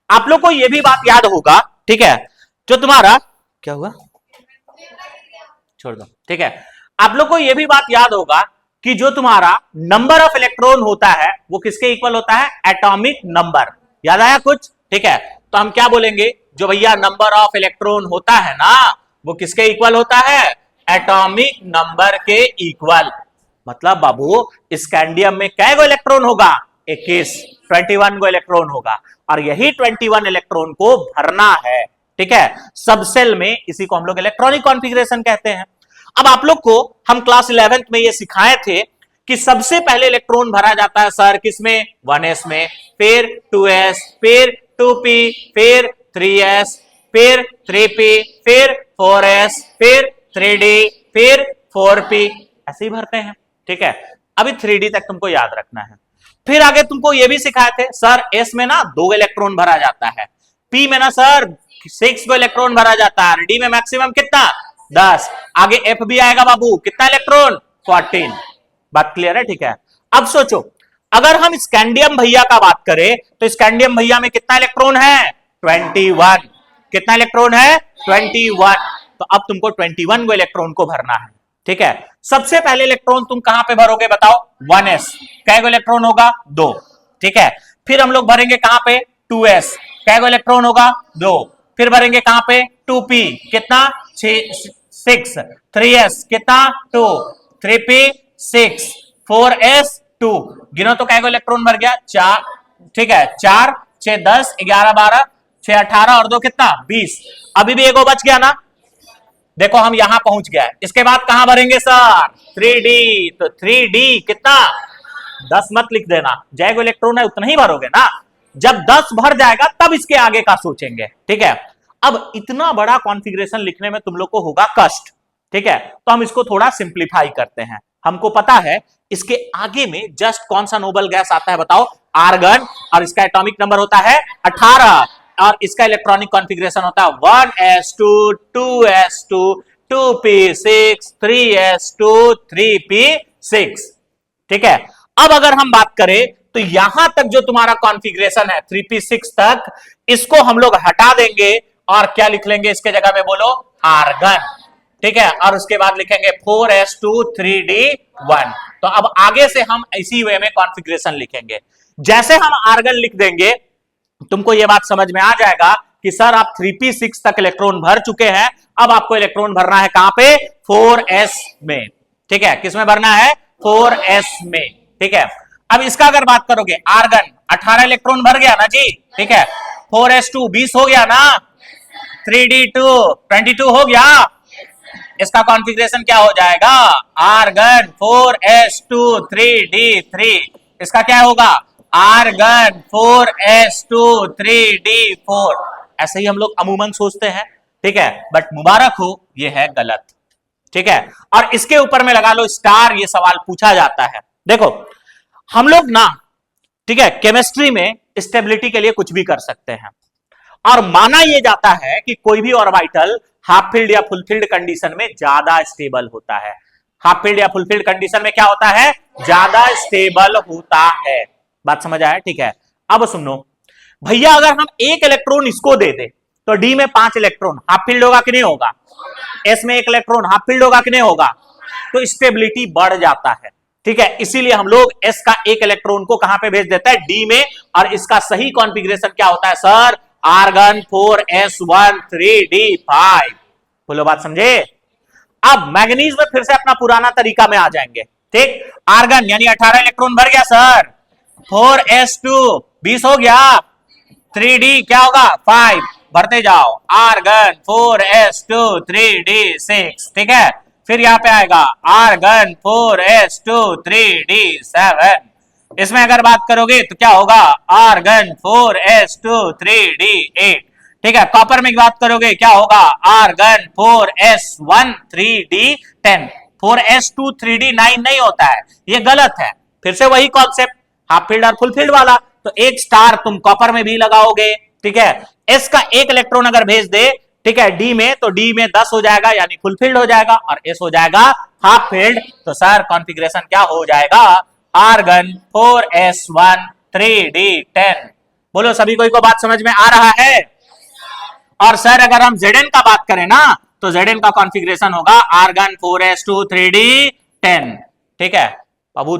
आप लोग को यह भी बात याद होगा, ठीक है, जो तुम्हारा क्या हुआ, छोड़ दो, ठीक है। आप लोग को यह भी बात याद होगा कि जो तुम्हारा नंबर ऑफ इलेक्ट्रॉन होता है वो किसके इक्वल होता है, एटॉमिक नंबर। याद आया कुछ, ठीक है। तो हम क्या बोलेंगे, जो भैया नंबर ऑफ इलेक्ट्रॉन होता है ना वो किसके इक्वल होता है, एटॉमिक नंबर के इक्वल। मतलब बाबू स्कैंडियम में कै गो इलेक्ट्रॉन होगा, 21, 21 गो इलेक्ट्रॉन होगा, और यही 21 इलेक्ट्रॉन को भरना है, ठीक है, सबसेल में। इसी को हम लोग इलेक्ट्रॉनिक कॉन्फ़िगरेशन कहते हैं। अब आप लोग को हम क्लास 11th में ये सिखाए थे कि सबसे पहले इलेक्ट्रॉन भरा जाता है सर किसमें, 1s में, फिर 2s, फिर 2p, फिर 3s, फिर 3p, फिर 4s, फिर 3d, फिर 4p, ऐसे ही भरते हैं, ठीक है। अभी 3d तक तुमको याद रखना है। फिर आगे तुमको ये भी सिखाए थे सर, s में ना 2 इलेक्ट्रॉन भरा जाता है, p में ना सर 6 को इलेक्ट्रॉन भरा जाता है, d में मैक्सिमम कितना, 10। आगे f भी आएगा बाबू, कितना इलेक्ट्रॉन, 14। बात क्लियर है, ठीक है। अब सोचो, अगर हम स्कैंडियम भैया का बात करें तो स्कैंडियम भैया में कितना इलेक्ट्रॉन है, 21। कितना इलेक्ट्रॉन है, 21। तो अब तुमको 21 को इलेक्ट्रॉन को भरना है, ठीक है। सबसे पहले इलेक्ट्रॉन तुम कहां पे भरोगे बताओ, 1s, कै गो इलेक्ट्रॉन होगा, 2, ठीक है। फिर हम लोग भरेंगे कहां पे, 2s, कै गो इलेक्ट्रॉन होगा, 2। फिर भरेंगे कहां पे, 2p, कितना, 6, 3s, कितना, 2, 3p, 6, 4s, 2। गिनो तो कै गो इलेक्ट्रॉन भर गया, 4, ठीक है, 4, 6, 10, 11, 12, 6, 18 और 2 कितना, 20। अभी भी एगो बच गया ना, देखो हम यहां पहुंच गया। इसके बाद कहां भरेंगे सर, 3d, तो 3d कितना, 10 मत लिख देना, जय गो इलेक्ट्रॉन है उतना ही भरोगे ना। जब 10 भर जाएगा तब इसके आगे का सोचेंगे, ठीक है। अब इतना बड़ा कॉन्फ़िगरेशन लिखने में तुम लोग को होगा कष्ट, ठीक है, तो हम इसको थोड़ा सिंप्लीफाई करते हैं। हमको पता है इसके आगे में जस्ट कौन सा नोबल गैस आता है बताओ, आर्गन, और इसका एटॉमिक नंबर होता है 18, और इसका इलेक्ट्रॉनिक कॉन्फ़िगरेशन होता है 1s2, 2s2, 2p6, 3s2, 3p6, ठीक है। अब अगर हम बात करें तो यहां तक जो तुम्हारा कॉन्फ़िगरेशन है 3p6 तक, इसको हम लोग हटा देंगे और क्या लिख लेंगे इसके जगह में, बोलो, आर्गन, ठीक है। और उसके बाद लिखेंगे 4s2, 3d1। तो अब आगे से हम इसी वे में कॉन्फ़िगरेशन लिखेंगे। जैसे हम आर्गन लिख देंगे तुमको यह बात समझ में आ जाएगा कि सर आप 3p6 तक इलेक्ट्रॉन भर चुके हैं, अब आपको इलेक्ट्रॉन भरना है कहां पे, 4s में, ठीक है। किसमें भरना है, 4s में, ठीक है। अब इसका अगर बात करोगे, आर्गन 18 इलेक्ट्रॉन भर गया ना जी, ठीक है, 4s2 20 हो गया ना, 3d2 22 हो गया। इसका कॉन्फ़िगरेशन क्या हो जाएगा, आर्गन 4s2 3d3। इसका क्या होगा, आर्गन 4s2 3d4। ऐसे ही हम लोग अमूमन सोचते हैं, ठीक है, बट मुबारक हो, ये है गलत, ठीक है। और इसके ऊपर में लगा लो स्टार, ये सवाल पूछा जाता है। देखो हम लोग ना, ठीक है, केमिस्ट्री में स्टेबिलिटी के लिए कुछ भी कर सकते हैं, और माना यह जाता है कि कोई भी ऑर्बिटल हाफ फील्ड या फुल फील्ड कंडीशन में ज्यादा स्टेबल होता है। हाफ फील्ड या फुल फील्ड कंडीशन में क्या होता है, ज्यादा स्टेबल होता है। बात समझ आया? ठीक है, अब सुनो भैया, अगर हम एक इलेक्ट्रॉन इसको दे दे तो डी में 5 इलेक्ट्रॉन, हाफ फील्ड होगा कि नहीं होगा? एस में 1 इलेक्ट्रॉन, हाफ फील्ड होगा कि नहीं होगा? तो स्टेबिलिटी बढ़ जाता है। ठीक है, इसीलिए हम लोग एस का 1 इलेक्ट्रॉन को कहां पे भेज देते हैं? डी में। और इसका सही कॉन्फ़िगरेशन क्या होता है सर? Argon 4s1 3d5। बोलो, बात समझे? अब मैग्नीज में फिर से अपना पुराना तरीका में आ जाएंगे। ठीक, आर्गन यानी 18 इलेक्ट्रॉन भर गया सर, 4s2 20 हो गया, 3d क्या होगा? 5 भरते जाओ, आर्गन 4s2 3d6। ठीक है, फिर यहां पे आएगा आर्गन 4s2 3d7। इसमें अगर बात करोगे तो क्या होगा? Argon 4s2 3d8। ठीक है, कॉपर में बात करोगे क्या होगा? Argon 4s1 3d10। 4s2 3d9 नहीं होता है, ये गलत है। फिर से वही कॉन्सेप्ट, हाफ फील्ड और फुल फील्ड वाला। तो एक स्टार तुम कॉपर में भी लगाओगे। ठीक है, एस का 1 इलेक्ट्रॉन अगर भेज दे, ठीक है, डी में, तो डी में 10 हो जाएगा यानी फुल फील्ड हो जाएगा, और एस हो जाएगा हाफ फील्ड। तो सर कॉन्फ़िगरेशन क्या हो जाएगा? Argon 4s1 3d10। बोलो, सभी कोई को बात समझ में आ रहा है? और सर अगर हम Zn का बात करें ना, तो Zn का कॉन्फ़िगरेशन होगा आर्गन 4s2 3d10। ठीक है बाबू,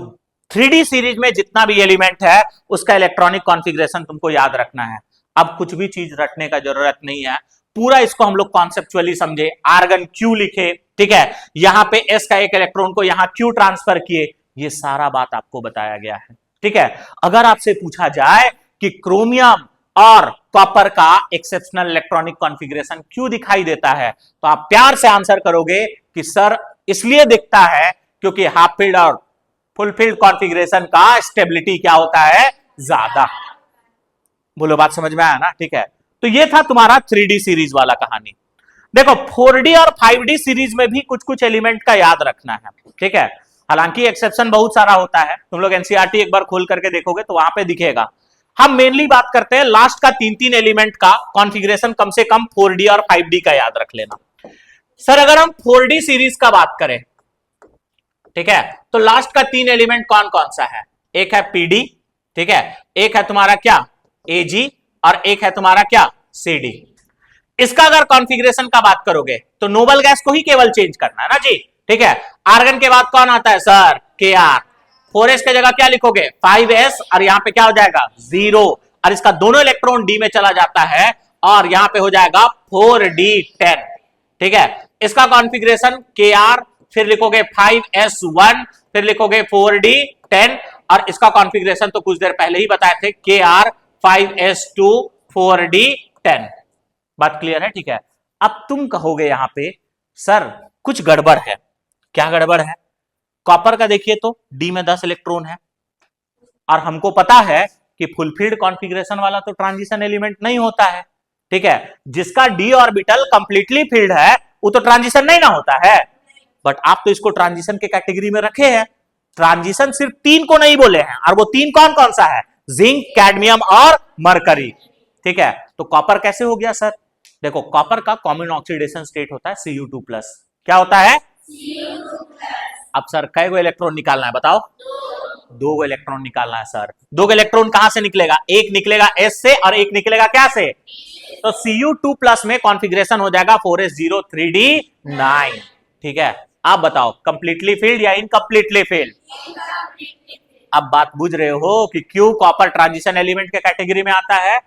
3D सीरीज में जितना भी एलिमेंट है उसका इलेक्ट्रॉनिक कॉन्फ़िगरेशन तुमको याद रखना है। अब कुछ भी चीज रटने का जरूरत नहीं है, पूरा इसको हम लोग कॉन्सेप्चुअली समझे। आर्गन क्यू लिखे, ठीक है, यहां पे एस का 1 इलेक्ट्रॉन को यहां क्यू ट्रांसफर किए, ये सारा बात आपको बताया गया है। ठीक है, अगर आपसे पूछा जाए कि क्रोमियम और कॉपर का एक्सेप्शनल इलेक्ट्रॉनिक कॉन्फ़िगरेशन क्यों दिखाई देता है, तो आप प्यार से आंसर करोगे कि सर इसलिए दिखता है क्योंकि हाफ फील्ड और फुल फील्ड कॉन्फ़िगरेशन का स्टेबिलिटी क्या होता है? ज्यादा। बोलो, बात समझ में आया ना? ठीक है, तो ये था तुम्हारा 3D सीरीज वाला कहानी। देखो 4D और 5D सीरीज में भी कुछ कुछ एलिमेंट का याद रखना है। ठीक है, हालांकि एक्सेप्शन बहुत सारा होता है, तुम लोग एनसीईआरटी एक बार खोल करके देखोगे तो वहां पे दिखेगा। हम मेनली बात करते हैं लास्ट का 3-3 एलिमेंट का कॉन्फ़िगरेशन कम से कम 4D और 5D का याद रख लेना। सर अगर हम 4D सीरीज का बात करें, ठीक है, तो लास्ट का 3 एलिमेंट कौन कौन सा है? एक है पीडी, ठीक है, एक है तुम्हारा क्या? एजी, और एक है तुम्हारा क्या? सीडी। इसका अगर कॉन्फ़िगरेशन का बात करोगे तो नोबल गैस को ही केवल चेंज करना है ना जी। ठीक है, आर्गन के बाद कौन आता है सर? के आर। 4s के जगह क्या लिखोगे? 5s, और यहां पे क्या हो जाएगा? 0, और इसका दोनों इलेक्ट्रॉन डी में चला जाता है और यहां पे हो जाएगा 4d10। ठीक है, इसका कॉन्फ़िगरेशन के आर, फिर लिखोगे 5s1, फिर लिखोगे 4d10, और इसका कॉन्फ़िगरेशन तो कुछ देर पहले ही बताए थे, के आर 5s2 4d10। बात क्लियर है? ठीक है, अब तुम कहोगे यहां पे सर कुछ गड़बड़ है। क्या गड़बड़ है? कॉपर का देखिए तो डी में 10 इलेक्ट्रॉन है, और हमको पता है कि फुलफिल्ड कॉन्फ़िगरेशन वाला तो ट्रांजिशन एलिमेंट नहीं होता है। ठीक है, जिसका डी ऑर्बिटल कंप्लीटली फिल्ड है वो तो ट्रांजिशन नहीं ना होता है। बट आप तो इसको ट्रांजिशन के कैटेगरी में रखे हैं। ट्रांजिशन सिर्फ 3 को नहीं बोले हैं, और वो 3 कौन कौन सा है? जिंक, कैडमियम और मरकरी। ठीक है, तो कॉपर कैसे हो गया सर? देखो कॉपर का कॉमन ऑक्सीडेशन स्टेट होता है Cu2+। क्या होता है? अब सर कै गो इलेक्ट्रॉन निकालना है बताओ? 2 गो इलेक्ट्रॉन निकालना है सर। 2 गो इलेक्ट्रॉन कहां से निकलेगा? एक निकलेगा S से और एक निकलेगा क्या से? तो Cu2+ में कॉन्फ़िगरेशन हो जाएगा 4s0 3d9। ठीक है, आप बताओ कंप्लीटली फील्ड या इनकम्प्लीटली फील्ड? अब बात बुझ रहे हो कि क्यों कॉपर ट्रांजिशन एलिमेंट के कैटेगरी में आता है।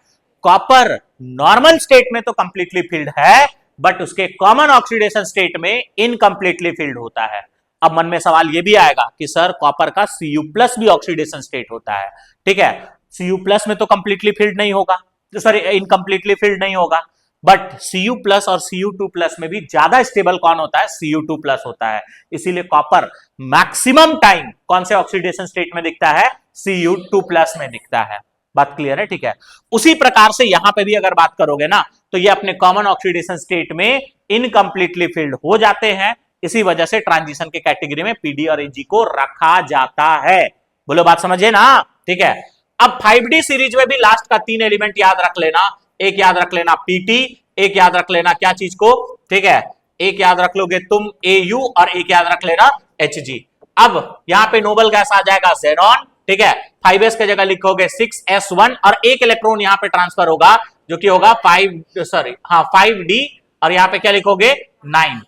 कॉपर नॉर्मल स्टेट में तो कंप्लीटली फील्ड है, बट उसके कॉमन ऑक्सीडेशन स्टेट में इनकम्प्लीटली फील्ड होता है। अब मन में सवाल यह भी आएगा कि सर कॉपर का Cu+ भी ऑक्सीडेशन स्टेट होता है। ठीक है, Cu+ में तो कंप्लीटली फील्ड नहीं होगा, सॉरी इनकम्प्लीटली फील्ड नहीं होगा, बट Cu+ और Cu2+ में भी ज्यादा स्टेबल कौन होता है? Cu2+ होता है। इसीलिए कॉपर मैक्सिमम टाइम कौन से ऑक्सीडेशन स्टेट में दिखता है? Cu2+ में दिखता है। बात क्लियर है? ठीक है, उसी प्रकार से यहां पे भी अगर बात करोगे ना, तो ये अपने कॉमन ऑक्सीडेशन स्टेट में इनकम्प्लीटली फील्ड हो जाते हैं। इसी वजह से ट्रांजिशन के कैटेगरी में पीडी और एजी को रखा जाता है। बोलो, बात समझे ना? ठीक है, अब 5D सीरीज में भी लास्ट का 3 एलिमेंट याद रख लेना। एक याद रख लेना पीटी, एक याद रख लेना क्या चीज को? ठीक है, एक याद रख लोगे तुम AU, और एक याद रख लेना HG। अब यहां पे नोबल गैस आ जाएगा ज़ेनॉन, ठीक है। 5s की जगह लिखोगे 6s1 और एक इलेक्ट्रॉन यहां पे ट्रांसफर होगा जो कि होगा 5d, और यहां पे क्या लिखोगे 9,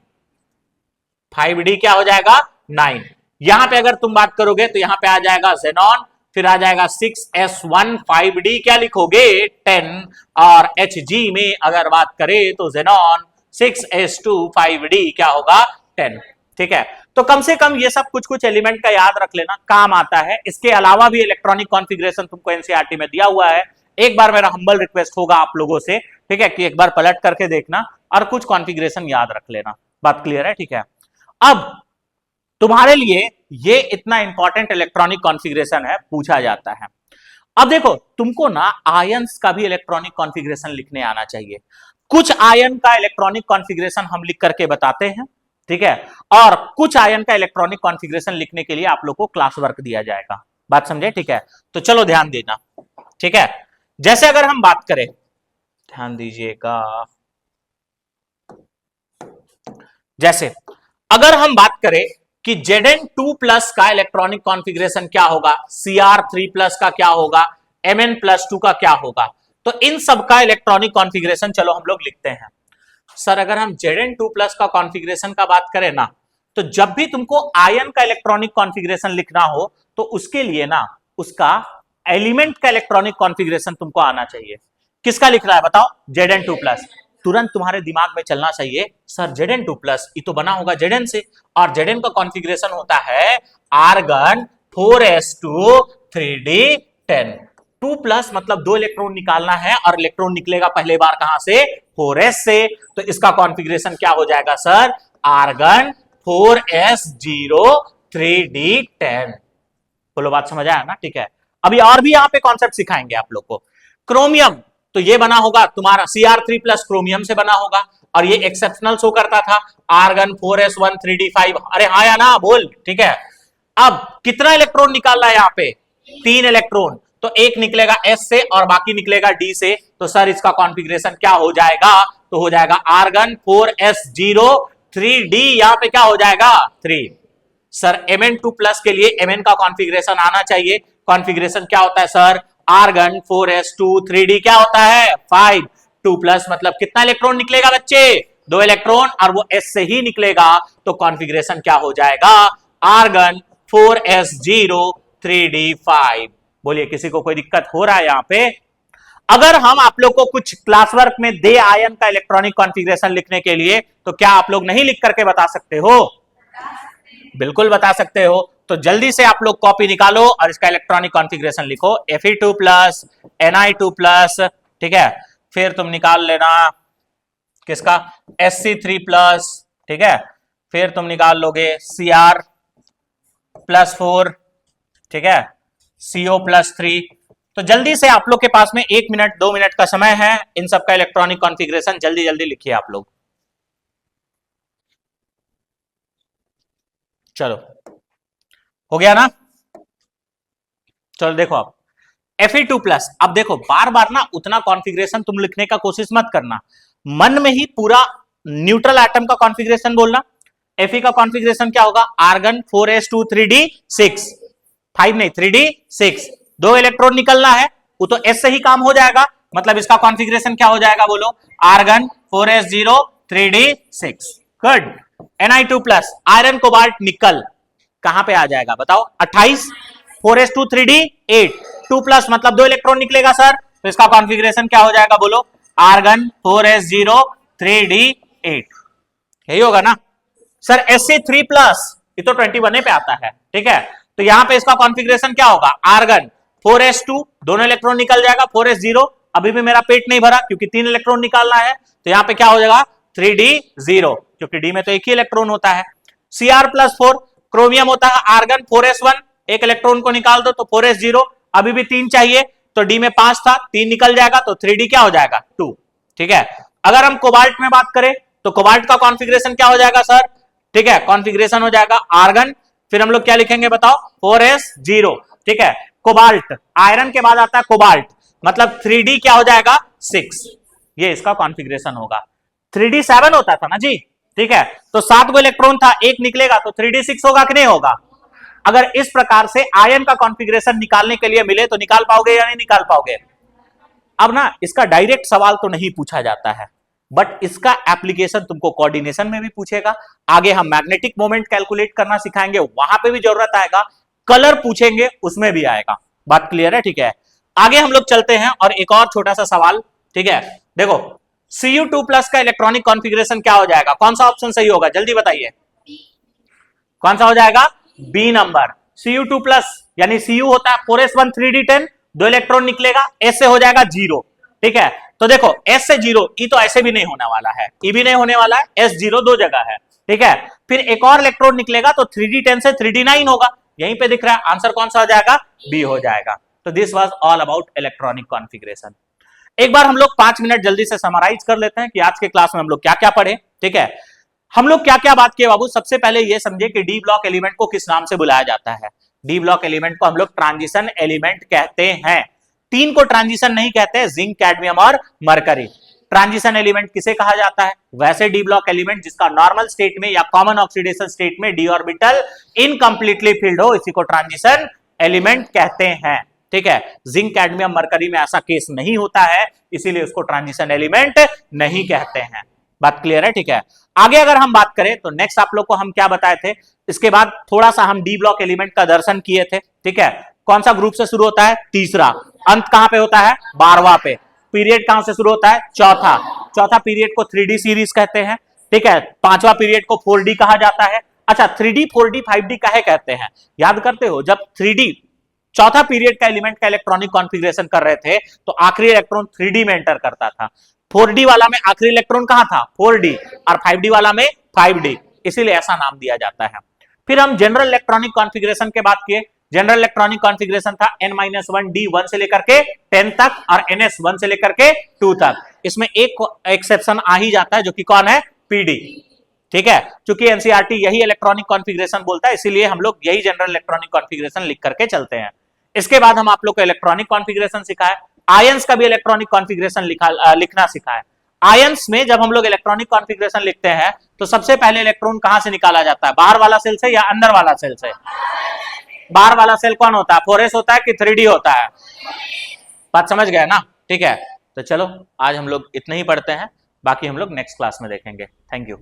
5d क्या हो जाएगा 9। यहां पे अगर तुम बात करोगे तो यहां पे आ जाएगा ज़ेनॉन, फिर आ जाएगा 6s1, 5d क्या लिखोगे 10, और Hg में अगर बात करें तो ज़ेनॉन 6s2, 5d क्या होगा 10, ठीक है। तो कम से कम ये सब कुछ कुछ एलिमेंट का याद रख लेना, काम आता है। इसके अलावा भी इलेक्ट्रॉनिक कॉन्फ़िगरेशन तुमको एनसीईआरटी में दिया हुआ है। एक बार मेरा हम्बल रिक्वेस्ट होगा आप लोगों से, ठीक है, कि एक बार पलट करके देखना और कुछ कॉन्फ़िगरेशन याद रख लेना। बात क्लियर है, ठीक है। अब तुम्हारे लिए ये इतना इंपॉर्टेंट इलेक्ट्रॉनिक कॉन्फ़िगरेशन है, पूछा जाता है। अब देखो तुमको ना आयंस का भी इलेक्ट्रॉनिक कॉन्फ़िगरेशन लिखने आना चाहिए। कुछ आयन का इलेक्ट्रॉनिक कॉन्फ़िगरेशन हम लिख करके बताते हैं, ठीक है, और कुछ आयन का इलेक्ट्रॉनिक कॉन्फ़िगरेशन लिखने के लिए आप लोग को क्लास वर्क दिया जाएगा। बात समझे, ठीक है। तो चलो ध्यान देना, ठीक है। जैसे अगर हम बात करें, ध्यान दीजिएगा, जैसे अगर हम बात करें कि Zn2+ का इलेक्ट्रॉनिक कॉन्फ़िगरेशन क्या होगा, Cr3+ का क्या होगा, Mn+2 का क्या होगा, तो इन सब का इलेक्ट्रॉनिक कॉन्फ़िगरेशन चलो हम लोग लिखते हैं। सर अगर हम Zn2+ का कॉन्फ़िगरेशन का बात करें ना, तो जब भी तुमको आयन का इलेक्ट्रॉनिक कॉन्फ़िगरेशन लिखना हो तो उसके लिए ना उसका एलिमेंट का इलेक्ट्रॉनिक कॉन्फ़िगरेशन तुमको आना चाहिए। किसका लिख रहा है बताओ, Zn2+। तुरंत तुम्हारे दिमाग में चलना चाहिए सर Zn2+ ये तो बना होगा Zn से, और Zn का कॉन्फ़िगरेशन होता है आर्गन 4s2 3d10। 2+ मतलब 2 इलेक्ट्रॉन निकालना है, और इलेक्ट्रॉन निकलेगा पहले बार कहां से, 4s से, तो इसका कॉन्फ़िगरेशन क्या हो जाएगा सर, आर्गन 4s0 3d10। बोलो बात समझ आया ना, ठीक है। अभी और भी यहां पे कॉन्सेप्ट सिखाएंगे आप लोग को। क्रोमियम, तो ये बना होगा तुम्हारा Cr3+ क्रोमियम से बना होगा, और ये एक्सेप्शनल शो करता था आर्गन 4s1 3d5। अरे हाँ या ना बोल, ठीक है। अब कितना इलेक्ट्रॉन निकालना है यहाँ पे, 3 इलेक्ट्रॉन, तो एक निकलेगा S से और बाकी निकलेगा D से, तो सर इसका कॉन्फ़िगरेशन क्या हो जाएगा, तो हो जाएगा आर्गन 4s0 3d, यहां पे क्या हो जाएगा 3। सर Mn2+ के लिए Mn का कॉन्फ़िगरेशन आना चाहिए। कॉन्फ़िगरेशन क्या होता है सर, आर्गन 4s2 3d क्या होता है 5। 2+ मतलब कितना इलेक्ट्रॉन निकलेगा बच्चे, 2 इलेक्ट्रॉन, और वो S से ही निकलेगा, तो कॉन्फ़िगरेशन क्या हो जाएगा, आर्गन 4s0 3d5। बोलिए किसी को कोई दिक्कत हो रहा है यहां पे। अगर हम आप लोग को कुछ क्लास वर्क में दे आयन का इलेक्ट्रॉनिक कॉन्फ़िगरेशन लिखने के लिए, तो क्या आप लोग नहीं लिख करके बता सकते हो, बिल्कुल बता सकते हो। तो जल्दी से आप लोग कॉपी निकालो और इसका इलेक्ट्रॉनिक कॉन्फ़िगरेशन लिखो, Fe2+, Ni2+, ठीक है। फिर तुम निकाल लेना किसका, Sc3+, ठीक है। फिर तुम निकाल लोगे Cr+4, ठीक है, CO+3। तो जल्दी से आप लोग के पास में 1 मिनट 2 मिनट का समय है, इन सब का इलेक्ट्रॉनिक कॉन्फ़िगरेशन जल्दी जल्दी लिखिए आप लोग। चलो हो गया ना, चलो देखो अब Fe2+। अब देखो बार बार ना उतना कॉन्फ़िगरेशन तुम लिखने का कोशिश मत करना, मन में ही पूरा न्यूट्रल एटम का कॉन्फ़िगरेशन बोलना। Fe का कॉन्फ़िगरेशन क्या होगा, आर्गन 4s2 3d6, 5 नहीं 3d6, 2 इलेक्ट्रॉन निकलना है, वो तो S से ही काम हो जाएगा, मतलब इसका कॉन्फ़िगरेशन क्या हो जाएगा बोलो, argon 4s0 3d6। Good. Ni2+, iron cobalt nickel, कहां पे आ जाएगा बताओ, 28, 4s2 3d8, 2+ मतलब 2 इलेक्ट्रॉन निकलेगा सर, तो इसका कॉन्फ़िगरेशन क्या हो जाएगा बोलो, आर्गन 4s0 3d8। यही होगा ना सर। Sc3+, ये तो 21 पे आता है, ठीक है। तो यहां पे इसका कॉन्फ़िगरेशन क्या होगा, आर्गन 4s2, दोनों इलेक्ट्रॉन निकल जाएगा, 4s0, अभी भी मेरा पेट नहीं भरा क्योंकि 3 इलेक्ट्रॉन निकालना है, तो यहां पे क्या हो जाएगा 3d0, क्योंकि D में तो एक ही इलेक्ट्रॉन होता है। Cr+4 क्रोमियम होता है आर्गन 4s1, एक इलेक्ट्रॉन को निकाल दो तो 4s0, अभी भी 3 चाहिए, तो D में 5 था, 3 निकल जाएगा, तो 3d क्या हो जाएगा 2, ठीक है। अगर हम कोबाल्ट में बात करें तो कोबाल्ट का कॉन्फ़िगरेशन क्या हो जाएगा सर, ठीक है, कॉन्फ़िगरेशन हो जाएगा आर्गन, फिर हम लोग क्या लिखेंगे बताओ 4s0, ठीक है। कोबाल्ट, आयरन के बाद आता है कोबाल्ट, मतलब 3d क्या हो जाएगा 6, ये इसका कॉन्फ़िगरेशन होगा। 3d 7 होता था ना जी, ठीक है, तो 7 गो इलेक्ट्रॉन था, एक निकलेगा तो 3d6 होगा कि नहीं होगा, अगर इस प्रकार से आयन का कॉन्फ़िगरेशन निकालने के लिए मिले तो निकाल पाओगे या नहीं निकाल पाओगे? अब ना इसका डायरेक्ट सवाल तो नहीं पूछा जाता है, बट इसका एप्लीकेशन तुमको कोऑर्डिनेशन में भी पूछेगा। आगे हम मैग्नेटिक मोमेंट कैलकुलेट करना सिखाएंगे, वहां पे भी जरूरत आएगा। कलर पूछेंगे, उसमें भी आएगा। बात क्लियर है? ठीक है, आगे हम लोग चलते हैं और एक और छोटा सा सवाल। ठीक है, देखो Cu2+ का इलेक्ट्रॉनिक कॉन्फ़िगरेशन क्या हो जाएगा? कौन सा ऑप्शन सही होगा, जल्दी बताइए। कौन सा हो जाएगा? B number. Cu2+ यानी Cu होता है 4s1 3d10, 2 इलेक्ट्रॉन निकलेगा, S से हो जाएगा 0। ठीक है, तो देखो S से 0, E तो ऐसे भी नहीं होने वाला है, E भी नहीं होने वाला है, S 0 दो जगह है। ठीक है, फिर एक और इलेक्ट्रॉन निकलेगा तो 3d10 से 3d9 होगा, यहीं पे दिख रहा है। आंसर कौन सा हो जाएगा? बी हो जाएगा। तो this was all about electronic configuration. एक बार हम लोग 5 मिनट जल्दी से समराइज कर लेते हैं कि आज के क्लास में हम लोग क्या क्या पढ़े। ठीक है, हम लोग क्या क्या बात किए बाबू? सबसे पहले ये समझे कि डी ब्लॉक एलिमेंट को किस नाम से बुलाया जाता है। डी ब्लॉक एलिमेंट को हम लोग ट्रांजिशन एलिमेंट कहते हैं। 3 को ट्रांजिशन नहीं कहते, जिंक, कैडमियम और मरकरी। ट्रांजिशन एलिमेंट किसे कहा जाता है? वैसे डी ब्लॉक एलिमेंट जिसका नॉर्मल स्टेट में या कॉमन ऑक्सीडेशन स्टेट में डी ऑर्बिटल इनकम्प्लीटली फिल्ड हो, इसी को ट्रांजिशन एलिमेंट कहते हैं। ठीक है, जिंक, कैडमियम, मरकरी में ऐसा केस नहीं होता है, इसीलिए उसको ट्रांजिशन एलिमेंट नहीं कहते हैं। बात क्लियर है? ठीक है, आगे अगर हम बात करें तो नेक्स्ट आप लोग को हम क्या बताए थे, इसके बाद थोड़ा सा हम डी ब्लॉक एलिमेंट का दर्शन किए थे। ठीक है, कौन सा ग्रुप से शुरू होता है? तीसरा। अंत कहां पे होता है? 12वां पे। पीरियड कहां से शुरू होता है? चौथा। चौथा पीरियड को 3D सीरीज कहते हैं। ठीक है, 5वां पीरियड को 4D कहा जाता है। अच्छा, 3D 4D 5D काहे कहते हैं, याद करते हो? जब 3D चौथा पीरियड का एलिमेंट का इलेक्ट्रॉनिक कॉन्फ़िगरेशन कर रहे थे तो आखिरी इलेक्ट्रॉन 3D में एंटर करता था। 4D वाला में आखिरी इलेक्ट्रॉन कहां था? 4D, और 5D वाला में 5D, इसीलिए ऐसा नाम दिया जाता है। फिर हम जनरल इलेक्ट्रॉनिक कॉन्फ़िगरेशन के बात किए। जनरल इलेक्ट्रॉनिक कॉन्फ़िगरेशन था n-1 D 1 से लेकर के 10 तक और ns 1 से लेकर के 2 तक। इसमें एक एक्सेप्शन आ ही जाता है, जो कि कौन है? PD। ठीक है, क्योंकि एनसीईआरटी यही इलेक्ट्रॉनिक कॉन्फ़िगरेशन बोलता है, इसीलिए हम लोग यही जनरल इलेक्ट्रॉनिक कॉन्फ़िगरेशन लिख करके चलते हैं। इसके बाद हम आप लोग को इलेक्ट्रॉनिक कॉन्फ़िगरेशन सिखाए, आयंस का भी इलेक्ट्रॉनिक कॉन्फ़िगरेशन लिखना सिखाए। आयंस में जब हम लोग इलेक्ट्रॉनिक कॉन्फ़िगरेशन लिखते हैं तो सबसे पहले इलेक्ट्रॉन कहां से निकाला जाता है? बाहर वाला सेल से या अंदर वाला सेल से? बाहर वाला सेल कौन होता है? 4s होता है कि 3D होता है? बात समझ गए ना? ठीक है, तो चलो आज हम लोग इतना ही पढ़ते हैं, बाकी हम लोग नेक्स्ट क्लास में देखेंगे। Thank you.